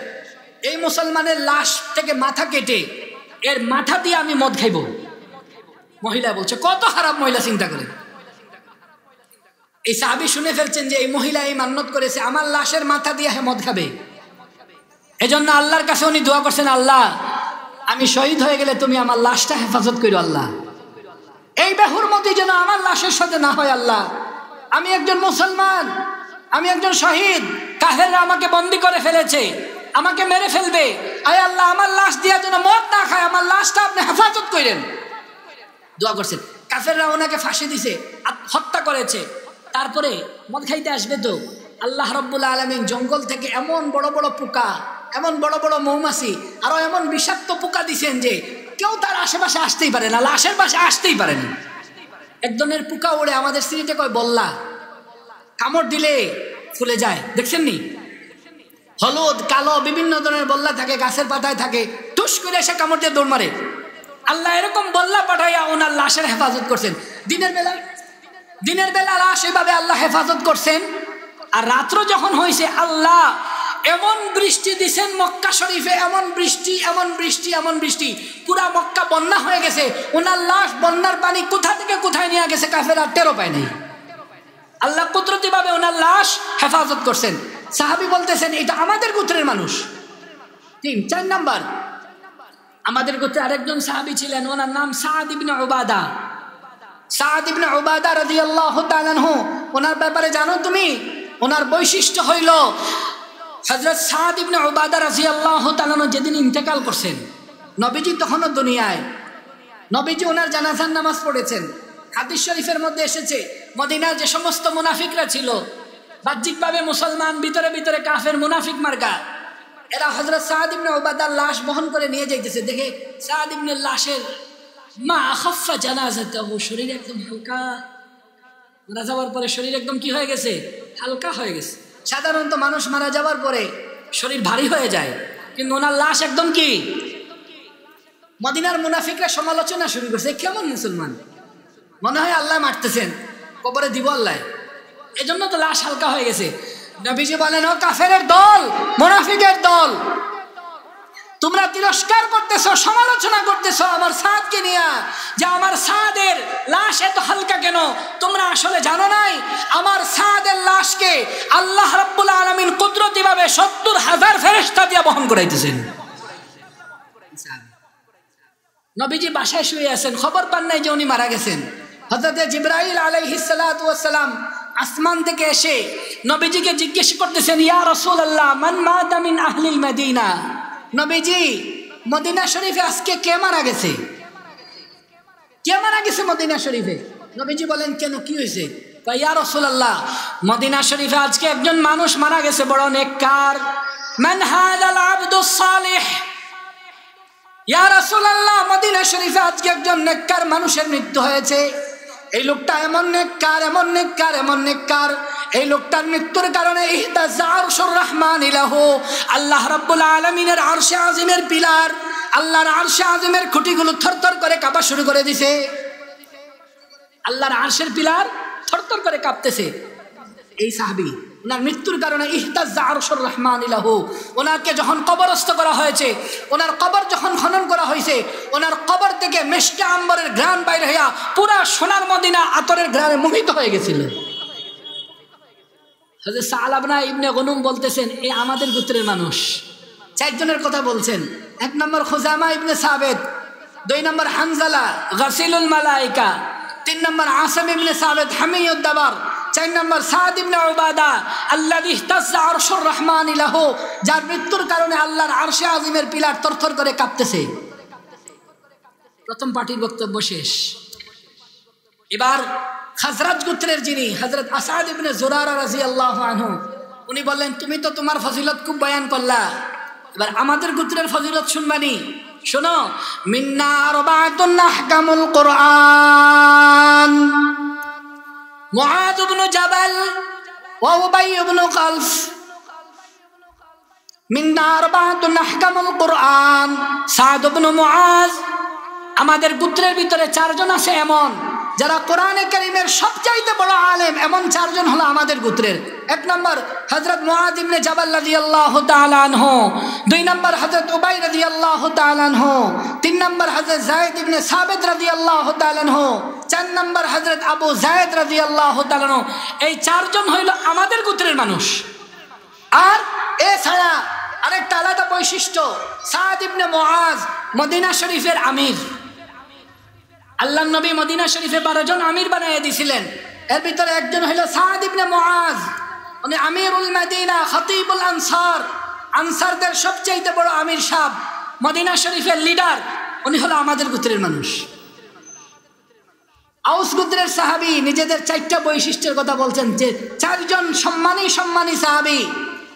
এই মুসলমানের লাশ থেকে মাথা কেটে এর মাথা দিয়ে আমি মদ খাইব। মহিলা বলছে, কত খারাপ মহিলা, চিন্তা করেন। এই সাহাবী শুনে ফেলছেন যে এই মহিলা এই মান্নত করেছে আমার লাশের মাথা দিয়ে মদ খাবে। এজন্য আল্লাহর কাছে উনি দোয়া করছেন, আল্লাহ আমি শহীদ হয়ে গেলে তুমি আমার লাশটা হেফাজত করো আল্লাহ, এই বেহুর মধ্যে যেন আমার লাশের সাথে না হয় আল্লাহ। আমি একজন মুসলমান, আমি একজন শহীদ, কাফেররা আমাকে বন্দী করে ফেলেছে, আমাকে মেরে ফেলবে, আয় আল্লাহ আমার লাশ দিয়া যেন মদ না খায়, আমার লাশটা আপনি হেফাজত করেন। দোয়া করছেন। কাফেররা ওনাকে ফাঁসি দিছে, হত্যা করেছে। তারপরে মদ খাইতে আসবে তো আল্লাহ রাব্বুল আলামিন জঙ্গল থেকে এমন বড় বড় পোকা, এমন বড় বড় মৌমাছি, আরো এমন বিষাক্ত পোকা দিছেন যে কেউ তার আশেপাশে আসতেই পারে না, লাশের পাশে আসতেই পারে না। এক ধরনের পোকা ওড়ে, আমাদের সিরিজে কয় বল্লা, কামড় দিলে ফুলে যায়, দেখছেন নি? হলুদ কালো বিভিন্ন ধরনের বল্লা থাকে, গাছের পাতায় থাকে, টুস করে এসে কামড় দিয়ে দৌড় মারে। আল্লাহ এরকম বল্লা পাঠাইয়া ওনার লাশের হেফাজত করছেন। দিনের বেলা লাশ এভাবে আল্লাহ হেফাজত করছেন। আর রাত্র যখন হয়েছে, আল্লাহ এমন বৃষ্টি দিছেন মক্কা শরীফে, এমন বৃষ্টি, পুরা মক্কা বন্যা হয়ে গেছে। ওনার লাশ বন্যার পানি কোথা থেকে কোথায় নিয়ে গেছে কাফেররা টেরও পায় নাই। আল্লাহ কুদরতি ভাবে ওনার লাশ হেফাজত করছেন। সাহাবী বলতেছেন এটা আমাদের গোত্রের মানুষ। 4 নাম্বার, আমাদের গোত্রে আরেকজন সাহাবী ছিলেন, ওনার নাম সাদ ইবনে উবাদা। সাদ ইবনে উবাদা রাদিয়াল্লাহু তাআলা আনহু, ওনার ব্যাপারে জানো তুমি? ওনার বৈশিষ্ট্য হইল, হযরত সাদ ইবনে উবাদা রাদিয়াল্লাহু তাআলা আনহু যেদিন ইন্তেকাল করছেন, নবীজি তখনও দুনিয়ায়, নবীজি ওনার জানাজার নামাজ পড়েছেন। হাদিস শরীফের মধ্যে এসেছে, মদিনার যে সমস্ত মুনাফিকরা ছিল, বাহ্যিকভাবে মুসলমান, ভিতরে ভিতরে কাফের মুনাফিক মার্কা, এরা হযরত সাদ ইবনে উবাদার লাশ বহন করে নিয়ে যাইতেছে। দেখে সাদ ইবনে লাশের মা আখাফা জানাজাতাহু, শরীর একদম হালকা, মারা যাওয়ার পরে শরীর একদম কি হয়ে গেছে? হালকা হয়ে গেছে। সাধারণত মানুষ মারা যাওয়ার পরে শরীর ভারী হয়ে যায়, কিন্তু ওনার লাশ একদম কি? মদিনার মুনাফিকরা সমালোচনা শুরু করছে, কেমন মুসলমান, মনে হয় আল্লাহ মারতেছেন, কবরে দিব আল্লাহ, এজন্য তো লাশ হালকা হয়ে গেছে। নবীজি বলেন, ও কাফেরের দল, মুনাফিকের দল, তোমরা তিরস্কার করতেছো, সমালোচনা করতেছো আমার সাদকে নিয়ে, যে আমার সাদের লাশ এত হালকা কেন? তোমরা আসলে জানো নাই, আমার সাদের লাশকে আল্লাহ রাব্বুল আলামিন কুদরতি ভাবে 70,000 ফেরেশতা দিয়ে বহন করাইতেছেন। নবীজি বাসায় শুয়ে আছেন, খবর পান নাই যে উনি মারা গেছেন। হযরত জিবরাইল আলাইহিস সালাতু ওয়াস সালাম আসমান থেকে এসে নবীজিকে জিজ্ঞেস করতেছেন, ইয়া রাসূলুল্লাহ, মান মাতা মিন আহলিল মদিনা? নবীজি, মদিনা শরীফে আজকে কে মারা গেছে? কে মারা গেছে মদিনা শরীফে? নবীজি বলেন, কেন, কি হয়েছে? ইয়া রাসূলুল্লাহ, মদিনা শরীফে আজকে একজন মানুষ মারা গেছে, বড় নেককার। মান হাযাল আবদুস সালিহ? ইয়া রাসূলুল্লাহ, মদিনা শরীফে আজকে একজন নেককার মানুষের মৃত্যু হয়েছে। এই লোকটা এমন নেককার, এমন নেককার, এমন নেককার, এই লোকটার মৃত্যুর কারণে ইহতাজ্জা আরশুর রহমান লাহু, আল্লাহ রাব্বুল আলামিনের আরশে আজিমের পিলার, আল্লাহর আরশে আজিমের খুঁটিগুলো থরথর করে কাঁপা শুরু করে দিছে। আল্লাহর আরশের পিলার থরথর করে কাঁপতেছে। এই সাহাবী, ওনার মৃত্যুর কারণে ইহতাজ্জা আরশুর রহমান লাহু, ওনাকে যখন কবরস্থ করা হয়েছে, ওনার কবর যখন খনন করা হয়েছে, ওনার কবর থেকে মিষ্টি আম্বরের ঘ্রাণ বাইরে হইয়া পুরা সোনার মদিনা আতরের ঘ্রাণে মোহিত হয়ে গেছিল। হযরত সালাবনা ইবনে গনুম বলতেছেন, এই আমাদের গোত্রের মানুষ। চারজনের কথা বলছেন। 1 নম্বর খুজামা ইবনে সাবিত, 2 নম্বর হানজালা গাসিলুল মালাইকা, 3 নম্বর আসিম ইবনে সাবিত হামিয়ুদ দাবার, 4 নম্বর সাদ ইবনে উবাদা আল্লাযী ইহতাজ্জা আরশুর রহমান লাহু, যার মৃত্যুর কারণে আল্লাহর আরশে আজিমের পিলার থরথর করে কাঁপতেছে। প্রথম পার্টির বক্তব্য শেষ। এবার খাজরাজ গোত্রের যিনি হযরত আসাদ ইবনে জুরারা রাদিয়াল্লাহু আনহু, উনি বললেন তুমি তো তোমার ফজিলত খুব বয়ান করলা, এবার আমাদের গোত্রের ফজিলত শুনবানি। শোনো, মিন্না আরবাতুন আহকামুল কুরআন, মুআয ইবনে জাবাল ওয়া উবাই ইবনে খালফ। মিন্না আরবাতুন আহকামুল কুরআন, সাদ ইবনে মুআয। আমাদের গোত্রের ভিতরে 4 জন আছে এমন যারা কোরআনে কারীমের সবচাইতে বড় আলেম, এমন 4 জন হলো আমাদের গোত্রের। 1 নম্বর হযরত মুআয ইবনে জাবাল রাদিয়াল্লাহু তাআলা আনহু, 2 নম্বর হযরত উবাই রাদিয়াল্লাহু তাআলা আনহু, 3 নম্বর হযরত যায়েদ ইবনে সাবিত রাদিয়াল্লাহু তাআলা আনহু, 4 নম্বর হযরত আবু যায়েদ রাদিয়াল্লাহু তাআলা আনহু। এই 4 জন হইল আমাদের গোত্রের মানুষ। আর এছাড়া আরেকটা আলাদা বৈশিষ্ট্য, সাদ ইবনে মুআয মদিনা শরীফের আমির। আল্লাহর নবী মদিনা শরীফে 12 জন আমির বানিয়ে দিয়েছিলেন, এর ভিতরে একজন হলো সাদ ইবনে মুআয। উনি আমিরুল মদিনা, খতিবুল আনসার, আনসারদের সবচেয়ে বড় আমির সাহেব, মদিনা শরীফের লিডার। উনি হলো আমাদের গোত্রের মানুষ। আউস গোত্রের সাহাবী নিজেদের 4টা বৈশিষ্ট্যের কথা বলছেন, যে 4 জন সম্মানী সাহাবী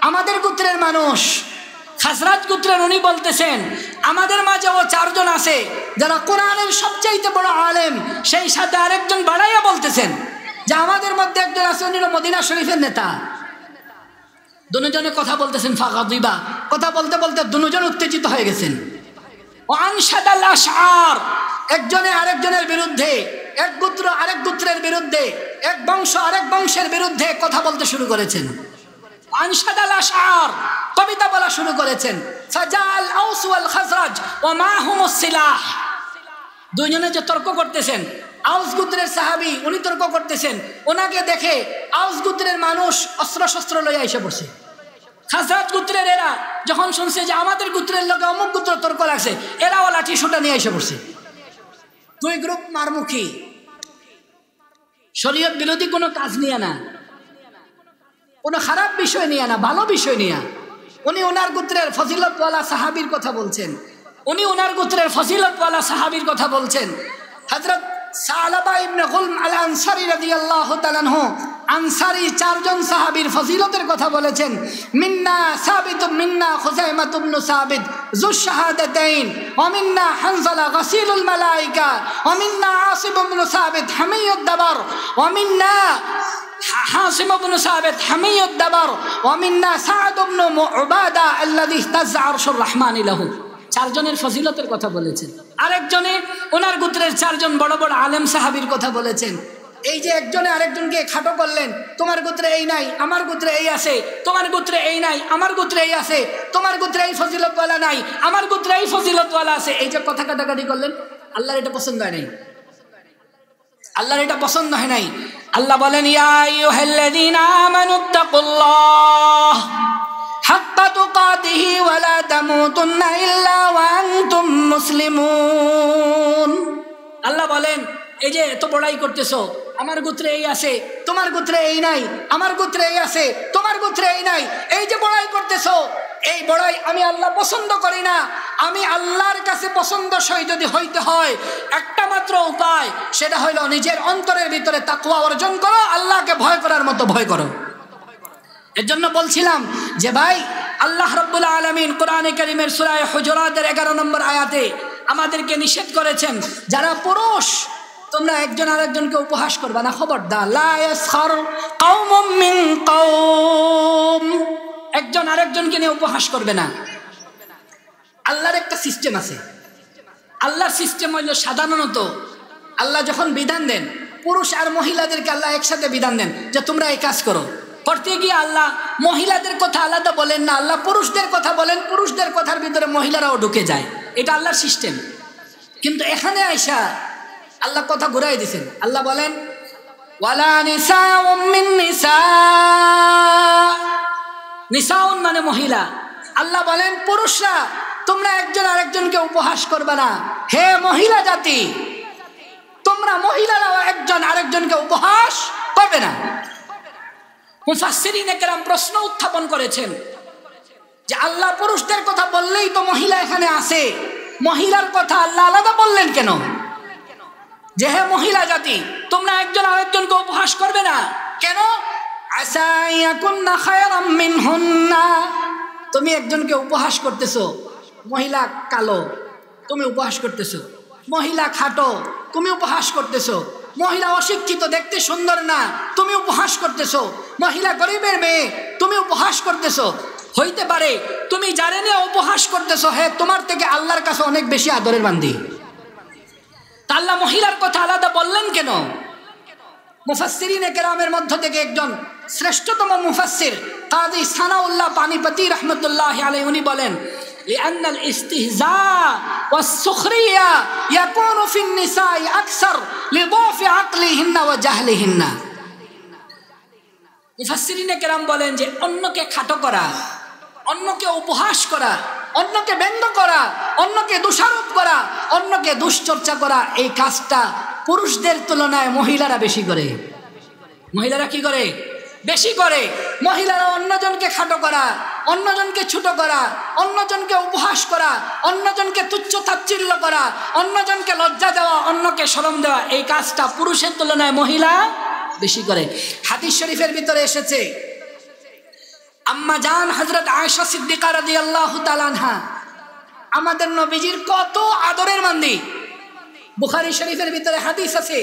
আমাদের গোত্রের মানুষ। খাজরাজ গোত্রের উনি বলতেছেন আমাদের মাঝেও 4 জন আছে যারা কোরআনের সবচাইতে বড় আলেম, সেই সাথে আরেকজন বাড়াইয়া বলতেছেন যে আমাদের মধ্যে একজন আছে, উনি মদিনা শরীফের নেতা। দুজনে কথা বলতেছেন, ফাগাদিবা, কথা বলতে বলতে দুজন উত্তেজিত হয়ে গেছেন। ও আনশাদাল আশআর, একজনে আরেকজনের বিরুদ্ধে, এক গোত্র আরেক গোত্রের বিরুদ্ধে, এক বংশ আরেক বংশের বিরুদ্ধে কথা বলতে শুরু করেছেন। আনশাদাল আশআর, কবিতা বলা শুরু করেছেন। ফাজাল আউস ওয়াল খাজরাজ ওয়া মাহুমুস সিলাহ, দুইজনে যে তর্ক করতেছেন, আউস গোত্রের সাহাবী উনি তর্ক করতেছেন, ওনাকে দেখে আউস গোত্রের মানুষ অস্ত্র শস্ত্র লইয়া এসে পড়ছে। খাজরাজ গোত্রের এরা যখন শুনছে যে আমাদের গোত্রের লোকে অমুক গোত্র তর্ক লাগছে, এরাও লাঠি সোটা নিয়ে এসে পড়ছে। 2 গ্রুপ মারমুখী, শরীয়ত বিরোধী কোনো কাজ নিয়ে না, কোনো খারাপ বিষয় নিয়ে না, ভালো বিষয় নিয়ে। উনি ওনার গোত্রের ফজিলতওয়ালা সাহাবীর কথা বলছেন, উনি ওনার গোত্রের ফজিলতওয়ালা সাহাবীর কথা বলছেন। হযরত সালাবা ইবনে গুলম আল আনসারী রাদিয়াল্লাহু তাআলা আনহু, আনসারী 4 জন সাহাবীর ফজিলতের কথা বলেছেন। মিন্না সাবিত, মিন্না খুজাইমা ইবনে সাবিত যুশ শাহাদাতাইন, ওয়া মিন্না হানজালা গাসিলুল মালাইকা, ওয়া মিন্না আসিম ইবনে সাবিত হামিয়ুদ দাবার, ওয়া মিন্না হাসিম ইবনে সাবিত হামিয়ুদ দাবার, ওয়া মিন্না সাদ ইবনে উবাদা আল্লাযী ইহতাজ্জা আরশুর রহমান লাহু। 4 জনের ফজিলতের কথা বলেছেন। আরেকজনে ওনার গোত্রের 4 জন বড় বড় আলেম সাহাবীর কথা বলেছেন। এই যে একজনে আরেকজনকে খাটো করলেন, তোমার গোত্রে এই নাই, আমার গোত্রে এই আছে, তোমার গোত্রে এই নাই, আমার গোত্রে এই আছে, তোমার গোত্রে এই ফজিলতওয়ালা নাই, আমার গোত্রে এই ফজিলতওয়ালা আছে, এই যে কথা কাটাকাটি করলেন, আল্লাহর এটা পছন্দ হয় নাই। আল্লাহর এটা পছন্দ হয় নাই। আল্লাহ বলেন, ইয়া আইয়ুহাল্লাযীনা আমানুত্তাকুল্লাহ হাক্কা তুকাতিহি ওয়া লা তামুতুন্না ইল্লা ওয়া আনতুম মুসলিমুন। আল্লাহ বলেন, এই যে এত বড়াই করতেছো, আমার গোত্রে এই আছে, তোমার গোত্রে এই নাই, আমার গোত্রে এই আছে, তোমার গোত্রে এই নাই, এই যে বড়াই করতেছো, এই বড়াই আমি আল্লাহ পছন্দ করি না। আমি আল্লাহর কাছে পছন্দসই যদি হইতে হয়, একটা মাত্র উপায়, সেটা হইল নিজের অন্তরের ভিতরে তাকওয়া অর্জন করো, আল্লাহকে ভয় করার মতো ভয় করো। এর জন্য বলছিলাম যে ভাই, আল্লাহ রাব্বুল আলামিন কোরআনে কারীমের সূরা হুজুরাতের 11 নম্বর আয়াতে আমাদেরকে নিষেধ করেছেন, যারা পুরুষ তোমরা একজন আরেকজনকে উপহাস করবে না, খবরদার। লা ইয়াসখার কওমুম মিন কওম, একজন আরেকজনকে নিয়ে উপহাস করবে না। আল্লাহর একটা সিস্টেম আছে। আল্লাহর সিস্টেম হইল, সাধারণত আল্লাহ যখন বিধান দেন, পুরুষ আর মহিলাদেরকে আল্লাহ একসাথে বিধান দেন যে তোমরা এই কাজ করো। করতে গিয়ে আল্লাহ মহিলাদের কথা আলাদা বলেন না, আল্লাহ পুরুষদের কথা বলেন, পুরুষদের কথার ভিতরে মহিলারাও ঢুকে যায়। এটা আল্লাহর সিস্টেম। কিন্তু এখানে আইসা আল্লাহ কথা ঘুরাই দিয়েছেন। আল্লাহ বলেন, ওয়ালা নিসাউম মিন নিসা, নিসাউন মানে মহিলা, আল্লাহ বলেন পুরুষরা তোমরা একজন আরেকজনকে উপহাস করবে না। হে মহিলা জাতি, তোমরা মহিলারাও একজন আরেকজনকে উপহাস করবে না। মুফাসসিরিনে কেরাম প্রশ্ন উত্থাপন করেছেন যে আল্লাহ পুরুষদের কথা বললেই তো মহিলা এখানে আছে, মহিলার কথা আল্লাহ আলাদা বললেন কেন? যে হে মহিলা জাতি তোমরা একজন আরেকজনকে উপহাস করবে না কেন? আসা ইয়াকুন্না খায়রাম মিনহুন্না, তুমি একজনকে উপহাস করতেছো, মহিলা কালো তুমি উপহাস করতেছো, মহিলা খাটো তুমি উপহাস করতেছো, মহিলা অশিক্ষিত দেখতে সুন্দর না তুমি উপহাস করতেছো, মহিলা গরিবের মেয়ে তুমি উপহাস করতেছো। হইতে পারে তুমি যারে নিয়ে উপহাস করতেছো হে তোমার থেকে আল্লাহর কাছে অনেক বেশি আদরের বান্দি। তা আল্লাহ মহিলার কথা আলাদা বললেন কেন? মুফাসসিরিনে কেরামের মধ্য থেকে একজন শ্রেষ্ঠতম মুফাসসির কাজী সানাউল্লাহ পানিপতি রহমতুল্লাহ আলাইহি উনি বলেন لأن الاستهزاء والسخرية يكون في النساء أكثر لضعف عقلهن وجهلهن। মুফাসসিরিনে কেরাম বলেন যে অন্যকে খাটো করা, অন্যকে উপহাস করা, অন্যকে ব্যঙ্গ করা, অন্যকে দোষারোপ করা, অন্যকে দুশ্চর্চা করা, এই কাজটা পুরুষদের তুলনায় মহিলারা বেশি করে। মহিলারা কি করে? বেশি করে। মহিলারা অন্যজনকে খাটো করা, অন্যজনকে ছোট করা, অন্যজনকে উপহাস করা, অন্যজনকে তুচ্ছ তাচ্ছিল্য করা, অন্যজনকে লজ্জা দেওয়া, অন্যকে শরম দেওয়া, এই কাজটা পুরুষের তুলনায় মহিলা বেশি করে। হাদিস শরীফের ভিতরে এসেছে আম্মা জান হযরত আয়েশা সিদ্দিকা রাদিয়াল্লাহু তাআলা আনহা আমাদের নবীজির কত আদরের বান্দি। বুখারী শরীফের ভিতরে হাদিস আছে,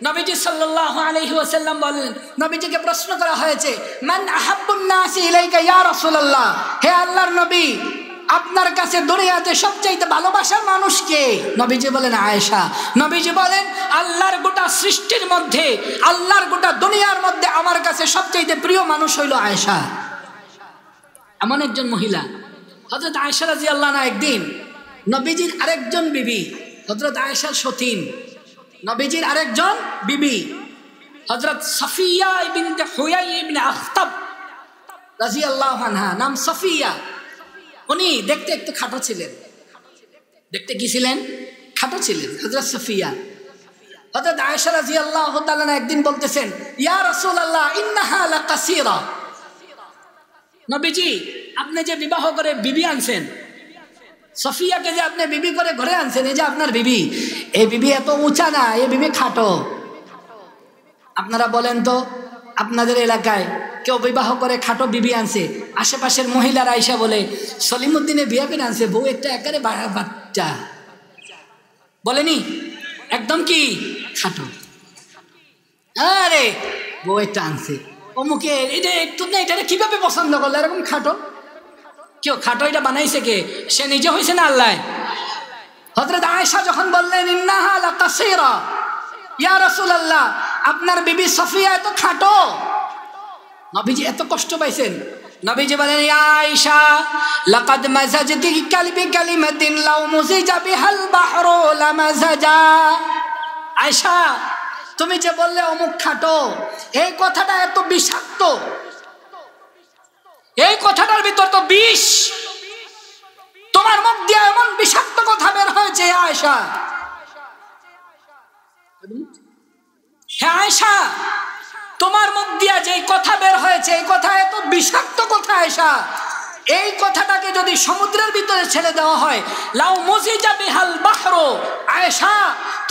নবীজি সাল্লাল্লাহু আলাইহি ওয়াসাল্লাম বলেন, নবীজিকে প্রশ্ন করা হয়েছে মান আহাব্বুন নাসি ইলাইকা ইয়া রাসূলুল্লাহ, হে আল্লাহর নবী আপনার কাছে দুনিয়াতে সবচেয়ে ভালোবাসার মানুষ কে? নবীজি বলেন আয়েশা। নবীজি বলেন আল্লাহর গোটা সৃষ্টির মধ্যে, আল্লাহর গোটা দুনিয়ার মধ্যে আমার কাছে সবচেয়ে প্রিয় মানুষ হইল আয়েশা। এমন একজন মহিলা হযরত আয়েশা রাদিয়াল্লাহু আনহা একদিন নবীজির আরেকজন বিবি হযরত আয়েশার সতীন, নবীজির আরেকজন বিবি হযরত সাফিয়া বিনতে হুয়াই ইবনে আখতাব রাদিয়াল্লাহু আনহা, নাম সাফিয়া। উনি দেখতে একটু খাটো ছিলেন। দেখতে কি ছিলেন? খাটো ছিলেন হযরত সাফিয়া। হযরত আয়েশা রাদিয়াল্লাহু তাআলা একদিন বলতেছেন ইয়া রাসূলুল্লাহ ইন্নাহা লাকাসীরা, নবীজি আপনি যে বিবাহ করে বিবি আনছেন, সফিয়াকে যে আপনি বিবি করে ঘরে আনছেন, এই যে আপনার বিবি, এই বিবি এত উঁচা না, এই বিবি খাটো। আপনারা বলেন তো আপনাদের এলাকায় কেউ বিবাহ করে খাটো বিবি আনছে, আশেপাশের মহিলারা আইসা বলে সলিমুদ্দিনে বিয়ে করে আনছে, বউ একটা একেবারে বাচ্চা, বলেনি একদম কি খাটো, আরে বউ একটা আনছে অমুকে, এটা একটু না, এটা কিভাবে পছন্দ করলো এরকম খাটো? কেউ খাটো এটা বানাইছে কে? সে নিজে হয়েছে না আল্লাহ? হযরত আয়েশা যখন বললেন ইন্নাহা লাকাসীরা ইয়া রাসূলুল্লাহ আপনার বিবি সফিয়া এত খাটো, নবীজি এত কষ্ট পাইছেন। নবীজি বলেন ইয়া আয়েশা লাকাদ মাযাজতি কালবি কালিমাতিন লাউ মুযিজা বিহাল বাহরু লামাযাজা। আয়েশা তুমি যে বললে অমুক খাটো, এই কথাটা এত বিষাক্ত, এই কথাটার ভিতর তো বিষ, তোমার মুখ দিয়ে এমন বিষাক্ত কথা বের হয়েছে আয়েশা। হ্যাঁ আয়েশা তোমার মুখ দিয়ে যে কথা বের হয়েছে এই কথা এত বিষাক্ত কথা আয়েশা, এই কথাটাকে যদি সমুদ্রের ভিতরে ছেড়ে দেওয়া হয় লাউ মুযিজা বিহাল বাহরু, আয়েশা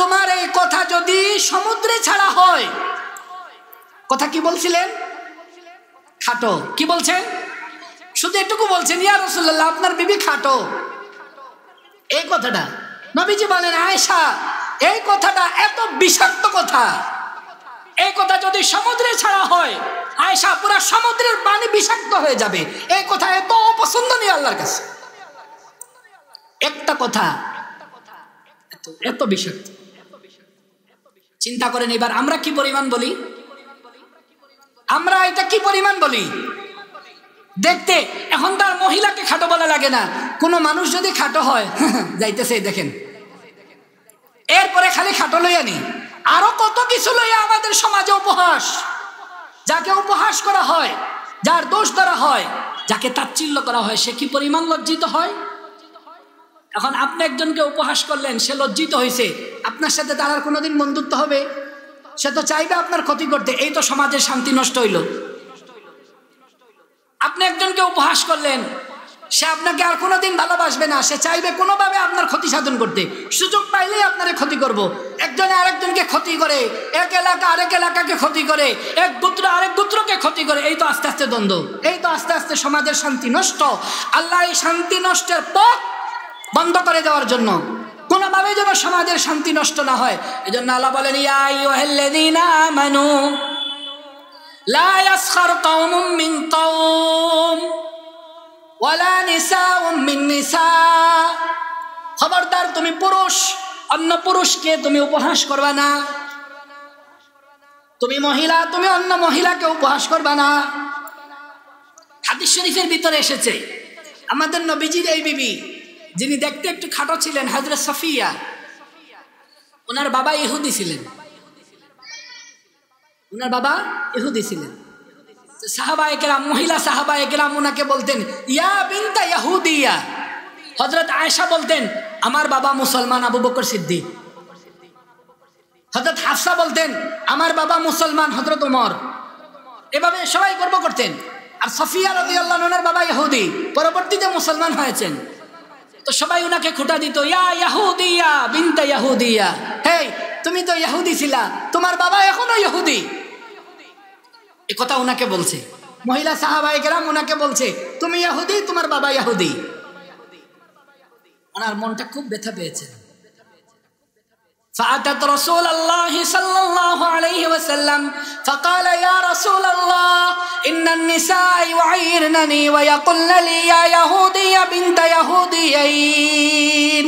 তোমার এই কথা যদি সমুদ্রে ছাড়া হয়, কথা কি বলছিলেন? খাটো। কি বলছেন? শুধু এটুকু বলছেন ইয়া রাসূলুল্লাহ আপনার বিবি খাটো, এই কথাটা। নবীজি বলেন আয়েশা এই কথাটা এত বিষাক্ত কথা, এই কথা যদি সমুদ্রে ছাড়া হয় আয়েশা পুরো সমুদ্রের পানি বিষাক্ত হয়ে যাবে, এই কথা এত অপছন্দনীয় আল্লাহর কাছে। একটা কথা এত বিষাক্ত। চিন্তা করেন এবার আমরা কি পরিমাণ বলি, আমরা এটা কি পরিমাণ বলি দেখতে। এখন তার মহিলাকে খাটো বলা লাগে না, কোনো মানুষ যদি খাটো হয় যাইতেছে দেখেন, এরপরে খালি খাটো লইয়া নি, আরো কত কিছু লইয়া আমাদের সমাজে উপহাস, যাকে উপহাস করা হয়, যার দোষ ধরা হয়, যাকে তাচ্ছিল্য করা হয় সে কি পরিমাণ লজ্জিত হয়। এখন আপনি একজনকে উপহাস করলেন, সে লজ্জিত হয়েছে, আপনার সাথে তার আর কোনোদিন বন্ধুত্ব হবে? সে তো চাইবে আপনার ক্ষতি করতে। এই তো সমাজের শান্তি নষ্ট হইল। আপনি একজনকে উপহাস করলেন, সে আপনাকে আর কোনোদিন ভালোবাসবে না, সে চাইবে কোনোভাবে আপনার ক্ষতি সাধন করতে, সুযোগ পাইলেই আপনারে ক্ষতি করব। একজনে আরেকজনকে ক্ষতি করে, এক এলাকা আরেক এলাকাকে ক্ষতি করে, এক গোত্র আরেক গোত্রকে ক্ষতি করে। এই তো আস্তে আস্তে দ্বন্দ্ব, এই তো আস্তে আস্তে সমাজের শান্তি নষ্ট। আল্লাহ এই শান্তি নষ্টের পথ বন্ধ করে দেওয়ার জন্য, কোনোভাবে যেন সমাজের শান্তি নষ্ট না হয়, এই জন্য আল্লাহ বলেন ইয়া আইয়ুহাল্লাযীনা আমানু লা ইয়াসখার কওমুম মিন কওম ওয়ালা নিসাউম মিন নিসা। খবরদার, তুমি পুরুষ অন্য পুরুষকে তুমি উপহাস করবা না, তুমি মহিলা তুমি অন্য মহিলাকে উপহাস করবা না। হাদিস শরীফের ভিতরে এসেছে আমাদের নবীজির এই বিবি, যিনি দেখতে একটু খাটো ছিলেন, হযরত সাফিয়া, ওনার বাবা ইহুদি ছিলেন, ওনার বাবা ইহুদি ছিলেন। সাহাবায়ে কেরাম, মহিলা সাহাবায়ে কেরাম ওনাকে বলতেন ইয়া বিনতা ইয়াহুদিয়া। হযরত আয়েশা বলতেন আমার বাবা মুসলমান আবু বকর সিদ্দিক। হযরত হাফসা বলতেন আমার বাবা মুসলমান হযরত ওমর। এভাবে সবাই গর্ব করতেন। আর সাফিয়া রাদিয়াল্লাহু আনহার বাবা ইহুদি, পরবর্তীতে মুসলমান হয়েছেন। তো সবাই ওনাকে খোঁটা দিত ইয়া ইয়াহুদিয়া বিনতা ইয়াহুদিয়া, হেই তুমি তো ইহুদি ছিলা, তোমার বাবা এখনো ইহুদি। এই কথা ওনাকে বলছে, মহিলা সাহাবায়ে কেরাম ওনাকে বলছে তুমি ইহুদি, তোমার বাবা ইহুদি। ওনার মনটা খুব ব্যথা পেয়েছে। فأتت رسول الله صلى الله عليه وسلم فقال يا رسول الله إن النساء يعيرنني ويقولن لي يا يهودي بنت يهوديين।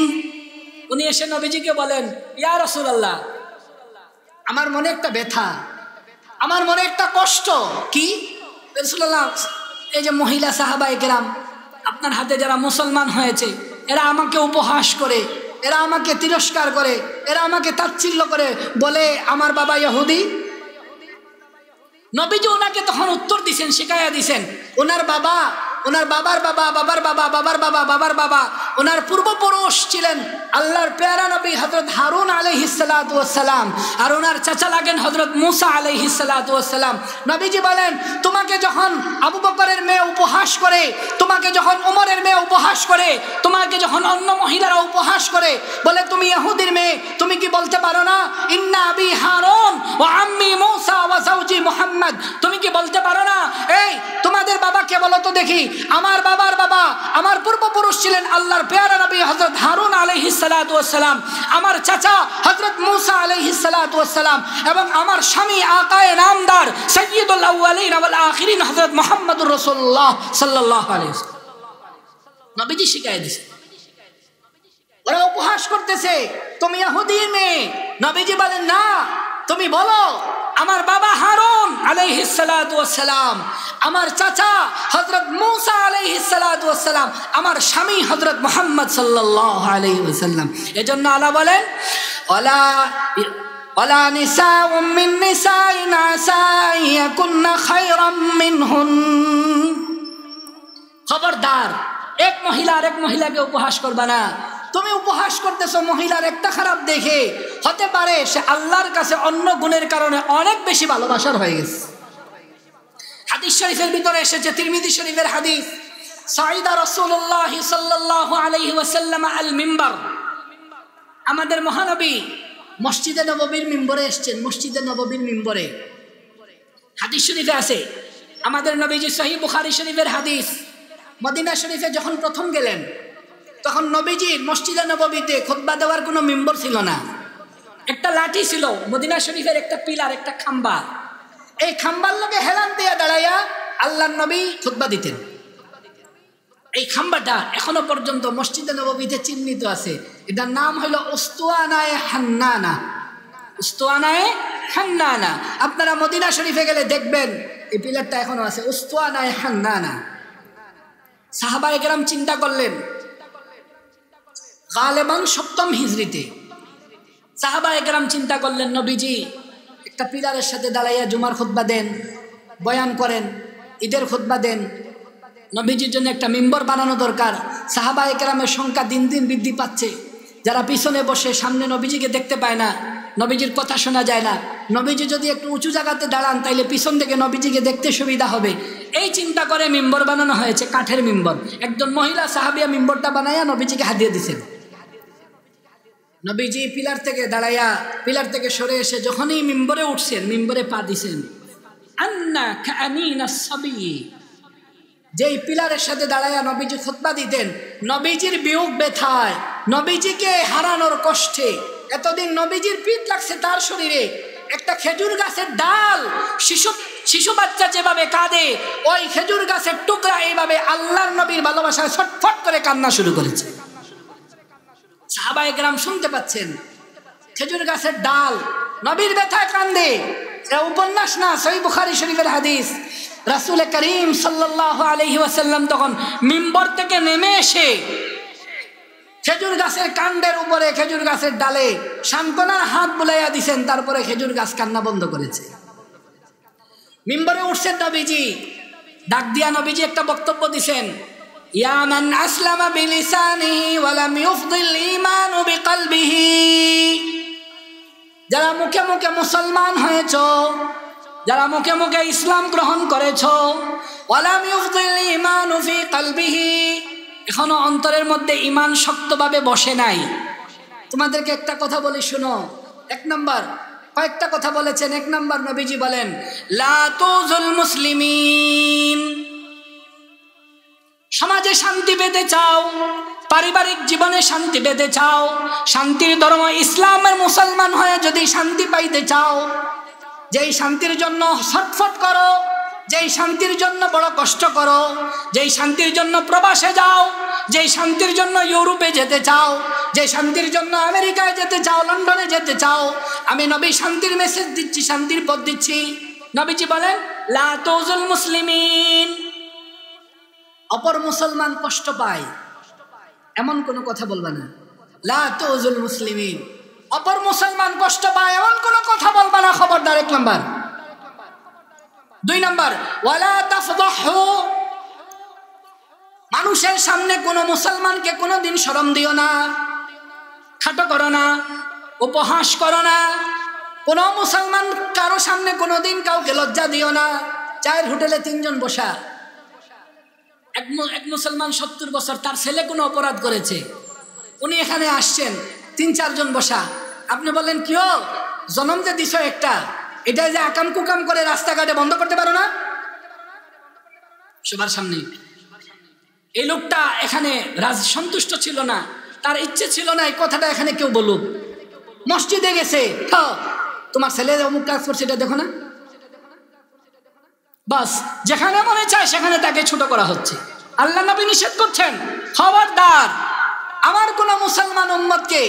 উনি এসে নবীজিকে বলেন ইয়া রাসূলুল্লাহ, আমার মনে একটা ব্যথা, আমার মনে একটা কষ্ট। কি রাসূলুল্লাহ? এই যে মহিলা সাহাবায়ে কেরাম আপনার হাতে যারা মুসলমান হয়েছে, এরা আমাকে উপহাস করে, এরা আমাকে তিরস্কার করে, এরা আমাকে তাচ্ছিল্য করে, বলে আমার বাবা ইহুদি। নবীজি ওনাকে তখন উত্তর দিছেন, শিখাইয়া দিছেন ওনার বাবা, ওনার বাবার বাবা, বাবার বাবা, বাবার বাবা, বাবার বাবা, ওনার পূর্বপুরুষ ছিলেন আল্লাহর পেয়ারা নবী হযরত হারুন আলাইহিস সালাতু ওয়াস সালাম, আর ওনার চাচা লাগেন হযরত মূসা আলাইহিস সালাতু ওয়াস সালাম। নবীজি বলেন তোমাকে যখন আবু বকরের মেয়ে উপহাস করে, তোমাকে যখন ওমরের মেয়ে উপহাস করে, তোমাকে যখন অন্য মহিলারা উপহাস করে, বলে তুমি ইহুদির মেয়ে, তুমি কি বলতে পারো না ইন্না আবি হারুন ওয়া আম্মি মূসা ওয়া যাওজি মুহাম্মদ? তুমি কি বলতে পারো না এই তোমাদের বাবা কে বলো তো দেখি? আমার বাবার বাবা, আমার পূর্বপুরুষ ছিলেন আল্লাহর পেয়ারা নবী হযরত হারুন আলাইহিস সালাতু ওয়াস সালাম, আমার চাচা হযরত মূসা আলাইহিস সালাতু ওয়াস সালাম, এবং আমার স্বামী আকায়ে নামদার সাইয়্যিদুল আউয়ালিন ওয়াল আখিরিন হযরত মুহাম্মদুর রাসূলুল্লাহ সাল্লাল্লাহু আলাইহি ওয়াসাল্লাম। নবীজি শিখায় দিয়েছে। ওরা উপহাস করতেছে তুমি ইহুদির মেয়ে। নবীজি বলেন না, তুমি বলো আমার বাবা হারুন আলাইহিস সালাতু ওয়াস সালাম, আমার চাচা হযরত মূসা আলাইহিস সালাতু ওয়াস সালাম, আমার স্বামী হযরত মুহাম্মদ সাল্লাল্লাহু আলাইহি ওয়াসাল্লাম। এজন্য আল্লাহ বলেন ওয়ালা নিসাউম মিন নিসাইন আসা ইয়াকুননা খায়রাম মিনহুন। খবরদার, এক মহিলা আরেক মহিলাকে উপহাস করবা না। তুমি উপহাস করতেছো মহিলার একটা খারাপ দেখে, হতে পারে সে আল্লাহর কাছে অন্য গুণের কারণে অনেক বেশি ভালোবাসার হয়ে গেছে। হাদিস শরীফের ভিতরে এসেছে, তিরমিজি শরীফের হাদিস, সাইদা রাসূলুল্লাহ সাল্লাল্লাহু আলাইহি ওয়াসাল্লাম আল মিম্বার। আমাদের মহানবী মসজিদে নববীর মিম্বরে এসেছেন, মসজিদে নববীর মিম্বরে। হাদিস শরীফে আছে, আমাদের নবীজি সহিহ বুখারী শরীফের হাদিস, মদিনা শরীফে যখন প্রথম গেলেন তখন নবীজির মসজিদে নববীতে খুতবা দেওয়ার কোনো মিম্বর ছিল না। একটা লাঠি ছিল, মদিনা শরীফের একটা পিলার, একটা খাম্বা। এই খাম্বার লগে হেলান দিয়ে দাঁড়াইয়া আল্লাহর নবী খুতবা দিতেন। এই খাম্বাটা এখনো পর্যন্ত মসজিদে নববীতে চিহ্নিত আছে। এটার নাম হলো উস্তুয়ানায়ে হান্নানা। উস্তুয়ানায়ে হান্নানা। আপনারা মদিনা শরীফে গেলে দেখবেন এই পিলারটা এখনো আছে, উস্তুয়ানায়ে হান্নানা। সাহাবায়ে কেরাম চিন্তা করলেন, গালেবান 7ম হিজরিতে সাহাবায়ে কেরাম চিন্তা করলেন নবীজি একটা পিলারের সাথে দাঁড়াইয়া জুমার খুতবা দেন, বয়ান করেন, ঈদের খুতবা দেন, নবীজির জন্য একটা মিম্বর বানানো দরকার। সাহাবায়ে কেরামের সংখ্যা দিন দিন বৃদ্ধি পাচ্ছে। যারা পিছনে বসে সামনে নবীজিকে দেখতে পায় না, নবীজির কথা শোনা যায় না, নবীজি যদি একটু উঁচু জায়গাতে দাঁড়ান তাইলে পিছন থেকে নবীজিকে দেখতে সুবিধা হবে, এই চিন্তা করে মিম্বর বানানো হয়েছে, কাঠের মিম্বর। একজন মহিলা সাহাবিয়া মিম্বরটা বানাইয়া নবীজিকে হাদিয়া দিয়েছেন। নবীজি পিলার থেকে দাঁড়াইয়া, পিলার থেকে সরে এসে যখনই মিম্বরে উঠছেন, মিম্বরে পা দিছেন, আন্না কাআনিনা সাবি, যেই পিলারের সাথে দাঁড়াইয়া নবীজি খুতবা দিতেন, নবীজির বিয়োগ ব্যথায়, নবীজিকে হারানোর কষ্টে, এতদিন নবীজির পিঠ লাগছে তার শরীরে, একটা খেজুর গাছের ডাল, শিশু বাচ্চা যেভাবে কাঁদে, ওই খেজুর গাছের টুকরা এইভাবে আল্লাহর নবীর ভালোবাসায় ছটফট করে কান্না শুরু করেছে। সাহাবায়ে কেরাম শুনতে পাচ্ছেন, খেজুর গাছের ডাল নবীর ব্যথায় কান্দে। এটা উপন্যাস না, সহিহ বুখারী শরীফের হাদিস। রাসূল করিম সাল্লাল্লাহু আলাইহি ওয়াসাল্লাম তখন মিম্বর থেকে নেমে এসে খেজুর গাছের কাণ্ডের উপরে, খেজুর গাছের ডালে সান্ত্বনার হাত বুলাইয়া দিছেন। তারপরে খেজুর গাছ কান্না বন্ধ করেছে। মিম্বরে উঠছেন নবীজি, ডাক দিয়া নবীজি একটা বক্তব্য দিছেন, ইয়া মান আসলামা বিলিসানিহি ওয়া লাম ইউফদিল ঈমানু বিকলবিহি, যারা মুখে মুখে মুসলমান হয়েছো, যারা মুখে মুখে ইসলাম গ্রহণ করেছো, ওয়া লাম ইউফদিল ঈমানু ফি কলবিহি, এখনো অন্তরের মধ্যে ঈমান শক্তভাবে বসে নাই। তোমাদেরকে একটা কথা বলি শুনো। এক নাম্বার, কয়েকটা কথা বলেছেন। এক নাম্বার নবীজি বলেন, লা তুযুল মুসলিমিন, সমাজে শান্তি পেতে চাও, পারিবারিক জীবনে শান্তি পেতে চাও, শান্তির ধর্ম ইসলামের মুসলমান হয়ে যদি শান্তি পাইতে চাও, যেই শান্তির জন্য ছটফট করো, যেই শান্তির জন্য বড় কষ্ট করো, যেই শান্তির জন্য প্রবাসে যাও, যেই শান্তির জন্য ইউরোপে যেতে চাও, যে শান্তির জন্য আমেরিকায় যেতে চাও, লন্ডনে যেতে চাও, আমি নবী শান্তির মেসেজ দিচ্ছি, শান্তির পথ দিচ্ছি। নবীজি বলেন, লা তুযুল মুসলিমিন, অপর মুসলমান কষ্ট পায় এমন কোনো কথা বলবে না। লা তুযুল মুসলিমিন, অপর মুসলমান কষ্ট পায় এমন কোনো কথা বলবে না, খবরদার। এক নাম্বার। দুই নাম্বার, ওয়ালা তাফদাহু, মানুষের সামনে কোনো মুসলমানকে কোনোদিন শরম দিও না, খাটো করো না, উপহাস করো না। কোনো মুসলমান কারো সামনে কোনোদিন কাউকে লজ্জা দিও না। চায়ের হোটেলে তিনজন বসা, এক মুসলমান 70 বছর, তার ছেলে কোনো অপরাধ করেছে, উনি এখানে আসছেন, 3-4 জন বসা। আপনি বললেন, কিও জন্ম যে দিছ একটা, এটা যে আকাম কুকাম করে রাস্তাঘাটে বন্ধ করতে পারো না সবার সামনে? এই লোকটা এখানে সন্তুষ্ট ছিল না, তার ইচ্ছে ছিল না এই কথাটা এখানে কেউ বলুক। মসজিদে গেছে, তোমার ছেলে অমুক কাজ করছে, এটা দেখো না। বাস, যেখানে মনে চায় সেখানে তাকে ছোট করা হচ্ছে। আল্লাহ নবী নিষেধ করছেন, খবরদার আমার কোন মুসলমান উম্মতকে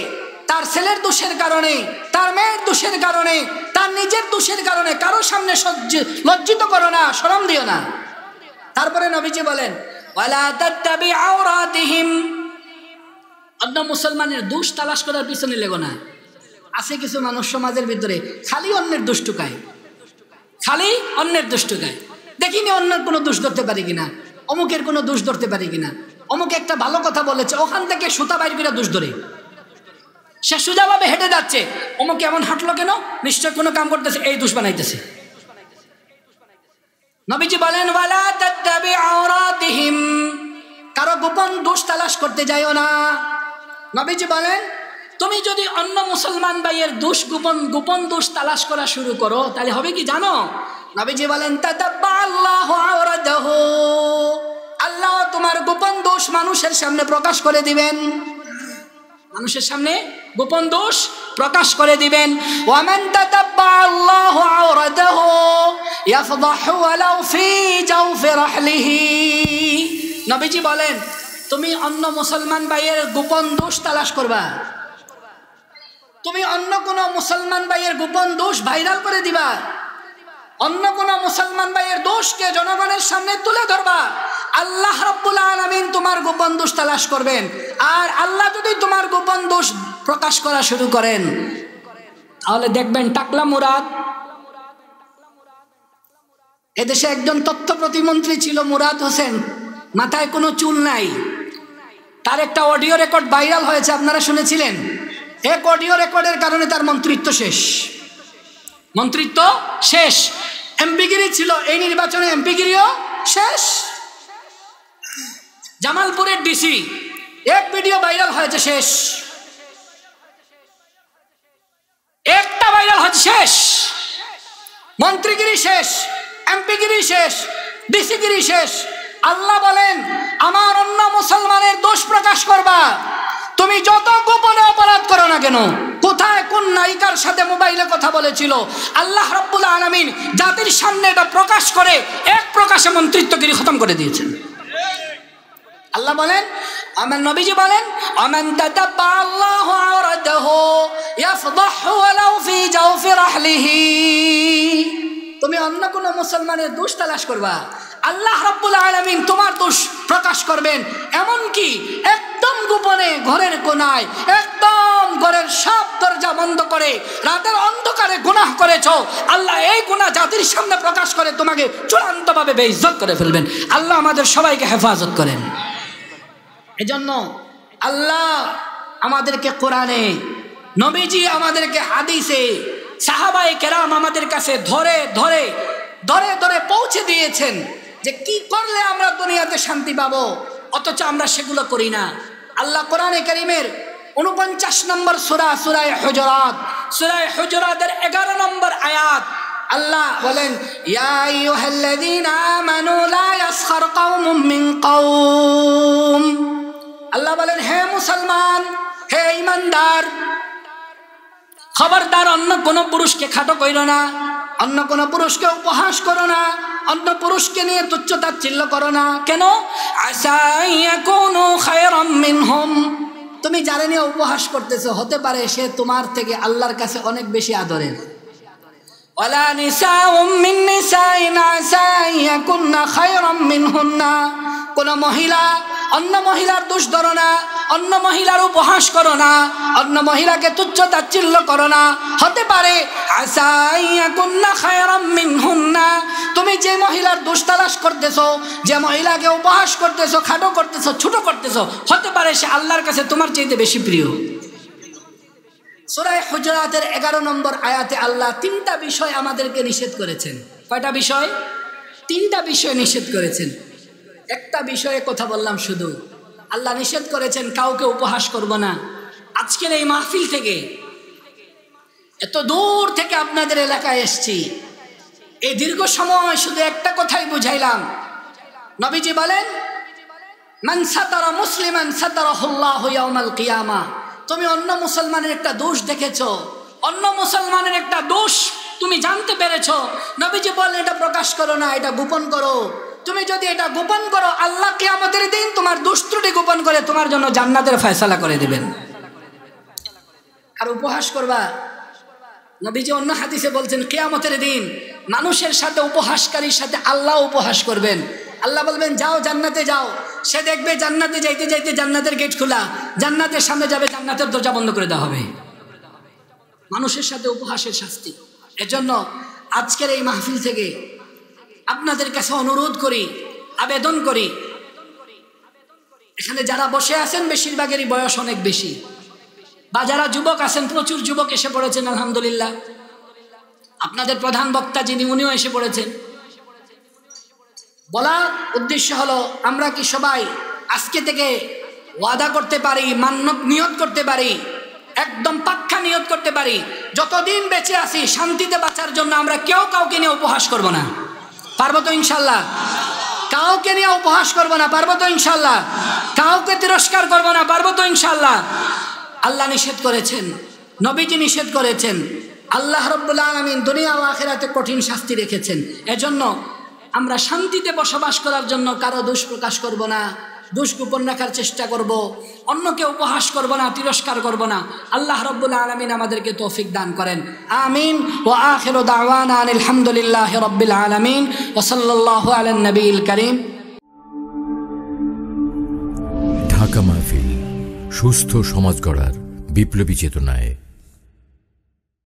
তার ছেলের দোষের কারণে, তার মেয়ের দোষের কারণে, তার নিজের দোষের কারণে কারো সামনে লজ্জিত করো না, শরম দিও না। তারপরে নবীজি বলেন, ওয়ালা তাত্তাবি আওরাতিহিম, অন্য মুসলমানের দোষ তালাশ করার পিছনে লেগো না। আছে কিছু মানুষ সমাজের ভিতরে খালি অন্যের দোষ টুকায়, খালি অন্যের দোষ টুকায়। দেখিনি অন্যের কোনো দোষ ধরতে পারি কিনা, অমুকের কোনো দোষ ধরতে পারি কিনা। অমুকে একটা ভালো কথা বলেছে, ওখান থেকে সুতা বাইর করে দোষ ধরে। সে সোজাভাবে হেঁটে যাচ্ছে, অমুকে এমন হাঁটলো কেন, নিশ্চয় কোনো কাম করতেছে, এই দোষ বানাইতেছে। নবীজি বলেন, ওয়ালা তাত্তাবি আওরাতিহিম, কারো গোপন দোষ তালাশ করতে যাইও না। নবীজি বলেন, তুমি যদি অন্য মুসলমান ভাইয়ের দোষ, গোপন দোষ তালাশ করা শুরু করো, তাহলে হবে কি জানো? নবীজি বলেন, তাতাব্বা আল্লাহু আওরাতাহু, আল্লাহ তোমার গোপন দোষ মানুষের সামনে প্রকাশ করে দিবেন, মানুষের সামনে গোপন দোষ প্রকাশ করে দিবেন। ওয়ামান তাতাব্বা আল্লাহু আওরাতাহু ইয়াফদাহু ওয়ালাউ ফি জাওফি রাহলিহি, নবীজি বলেন, তুমি অন্য মুসলমান ভাইয়ের গোপন দোষ তালাশ করবা, তুমি অন্য কোন মুসলমান ভাইয়ের গোপন দোষ ভাইরাল করে দিবা, অন্য কোন মুসলমান ভাইয়ের দোষকে জনগণের সামনে তুলে ধরবা, আল্লাহ রাব্বুল আলামিন তোমার গোপন দোষ তালাশ করবেন। আর আল্লাহ যদি তোমার গোপন দোষ প্রকাশ করা শুরু করেন, তাহলে দেখবেন টাকলা মুরাদ, এদেশে একজন তথ্য প্রতিমন্ত্রী ছিল মুরাদ হোসেন, মাথায় কোনো চুল নাই, তার একটা অডিও রেকর্ড ভাইরাল হয়েছে, আপনারা শুনেছিলেন? এক অডিও রেকর্ডের কারণে তার মন্ত্রিত্ব শেষ, মন্ত্রিত্ব শেষ। এমপিগিরি ছিল, এই নির্বাচনে এমপিগিরিও শেষ। জামালপুরের ডিসি, এক ভিডিও ভাইরাল হয়েছে, শেষ। একটা ভাইরাল হয়েছে, শেষ। মন্ত্রীগিরি শেষ, এমপিগিরি শেষ, ডিসিগিরি শেষ। আল্লাহ বলেন, আমার অন্য মুসলমানের দোষ প্রকাশ করবা, তুমি যত গোপনে অপরাধ করো না কেন, কোথায় কোন নায়িকার সাথে মোবাইলে কথা বলেছিল, আল্লাহ রাব্বুল আলামিন জাতির সামনে এটা প্রকাশ করে এক প্রকাশে মন্ত্রিত্বগিরি খতম করে দিয়েছেন। আল্লাহ বলেন, আমার নবীজি বলেন, আমান তাতাব্বা আল্লাহু আওরাদাহু ইয়াফদাহু ওয়ালাউ ফি জাওফি রাহলিহি। তুমি অন্য কোন মুসলমানের দোষ তালাশ করবা, আল্লাহ রাব্বুল আলামিন তোমার দোষ প্রকাশ করবেন, এমনকি একদম গোপনে ঘরের কোনায়, একদম ঘরের সব দরজা বন্ধ করে রাতের অন্ধকারে গুনাহ করেছো, আল্লাহ এই গুনাহ জাতির সামনে প্রকাশ করে তোমাকে চূড়ান্তভাবে বেইজ্জত করে ফেলবেন। আল্লাহ আমাদের সবাইকে হেফাজত করেন। এজন্য আল্লাহ আমাদেরকে কোরআনে, নবীজি আমাদেরকে হাদিসে, সাহাবায়ে কেরাম আমাদের কাছে ধরে ধরে ধরে ধরে পৌঁছে দিয়েছেন যে কি করলে আমরা দুনিয়াতে শান্তি পাবো, অথচ আমরা সেগুলো করি না। আল্লাহ কোরআনে কারীমের 49 নম্বর সূরা, সূরা হুজুরাত, সূরা হুজুরাতের 11 নম্বর আয়াত, আল্লাহ বলেন, ইয়া আইয়ুহাল্লাযীনা আমানু লা ইয়াসখার কওমুম মিন কওম। আল্লাহ বলেন, হে মুসলমান, হে ঈমানদার, খবরদার অন্য কোন পুরুষকে খাটো কইরো না, অন্য কোন পুরুষকে উপহাস করো না, অন্য পুরুষকে নিয়ে তুচ্ছ তাচ্ছিল্য করো না। কেন? আসা ইয়াকুনু খায়রাম মিনহুম। তুমি যারা নিয়ে উপহাস করতেছো, হতে পারে সে তোমার থেকে আল্লাহর কাছে অনেক বেশি আদরের। ওয়ালা নিসাউম মিন নিসাইন আসা ইয়াকুননা খায়রাম মিনহুন্না। কোন মহিলা অন্য মহিলার দোষ ধরো না, অন্য মহিলার উপহাস করো না, অন্য মহিলাকে তুচ্ছ তাচ্ছিল্য করো না, হতে পারে আসা ইয়াকুননা খায়রাম মিনহুন্না। তুমি যে মহিলার দোষ তালাশ করতেছো, যে মহিলাকে উপহাস করতেছো, খাটো করতেছো, ছোট করতেছো, হতে পারে সে আল্লাহর কাছে তোমার চাইতে বেশি প্রিয়। সূরা হুজুরাতের 11 নম্বর আয়াতে আল্লাহ 3টা বিষয় আমাদেরকে নিষেধ করেছেন। কয়টা বিষয়? 3টা বিষয় নিষেধ করেছেন। একটা বিষয়ে কথা বললাম শুধু, আল্লাহ নিষেধ করেছেন কাউকে উপহাস করব না। আজকের এই মাহফিল থেকে, এত দূর থেকে আপনাদের এলাকায় এসেছি, এই দীর্ঘ সময় শুধু একটা কথাই বুঝাইলাম। নবীজি বলেন, মান সাতারা মুসলিমান সাতারাহুল্লাহু ইয়াউমাল কিয়ামা। তুমি অন্য মুসলমানের একটা দোষ দেখেছো, অন্য মুসলমানের একটা দোষ তুমি জানতে পেরেছো, নবীজি বলেন এটা প্রকাশ করো না, এটা গোপন করো। তুমি যদি এটা গোপন করো, আল্লাহ কিয়ামতের দিন তোমার দোষ ত্রুটি গোপন করে তোমার জন্য জান্নাতের ফয়সালা করে দিবেন। আর উপহাস করবা, নবীজি অন্য হাদিসে বলছেন কিয়ামতের দিন মানুষের সাথে, উপহাসকারীর সাথে আল্লাহ উপহাস করবেন। আল্লাহ বলবেন যাও জান্নাতে যাও, সে দেখবে জান্নাতে যাইতে যাইতে জান্নাতের গেট খোলা, জান্নাতের সামনে যাবে, জান্নাতের দরজা বন্ধ করে দেওয়া হবে। মানুষের সাথে উপহাসের শাস্তি। এজন্য আজকের এই মাহফিল থেকে আপনাদের কাছে অনুরোধ করি, আবেদন করি, এখানে যারা বসে আছেন বেশিরভাগেরই বয়স অনেক বেশি, বা যারা যুবক আছেন, প্রচুর যুবক এসে পড়েছেন আলহামদুলিল্লাহ। আপনাদের প্রধান বক্তা যিনি, উনিও এসে পড়েছেন। বলার উদ্দেশ্য হলো, আমরা কি সবাই আজকে থেকে ওয়াদা করতে পারি, মান্যত নিয়ত করতে পারি, একদম পাক্কা নিয়ত করতে পারি, যতদিন বেঁচে আছি শান্তিতে বাঁচার জন্য আমরা কেউ কাউকে নিয়ে উপহাস করব না? পারবো তো ইনশাল্লাহ? কাউকে নিয়ে উপহাস করব না, পারবো তো ইনশাল্লাহ? কাউকে তিরস্কার করব না, পারবো তো ইনশাল্লাহ? আল্লাহ নিষেধ করেছেন, নবীজি নিষেধ করেছেন, আল্লাহ রাব্বুল আলামিন দুনিয়া ও আখিরাতে কঠিন শাস্তি রেখেছেন। এজন্য আমরা শান্তিতে বসবাস করার জন্য কারো দোষ প্রকাশ করব না, দোষ গোপন রাখার চেষ্টা করব, অন্যকে উপহাস করব না, তিরস্কার করব না। আল্লাহ রাব্বুল আলামিন আমাদেরকে তৌফিক দান করেন। আমিন। ওয়া আখিরু দাওয়ানা আনিল হামদুলিল্লাহি রাব্বিল আলামিন ওয়া সাল্লাল্লাহু আলান নবিয়িল কারীম। ঢাকা মাহফিল, সুস্থ সমাজ গড়ার বিপ্লবী চেতনায়।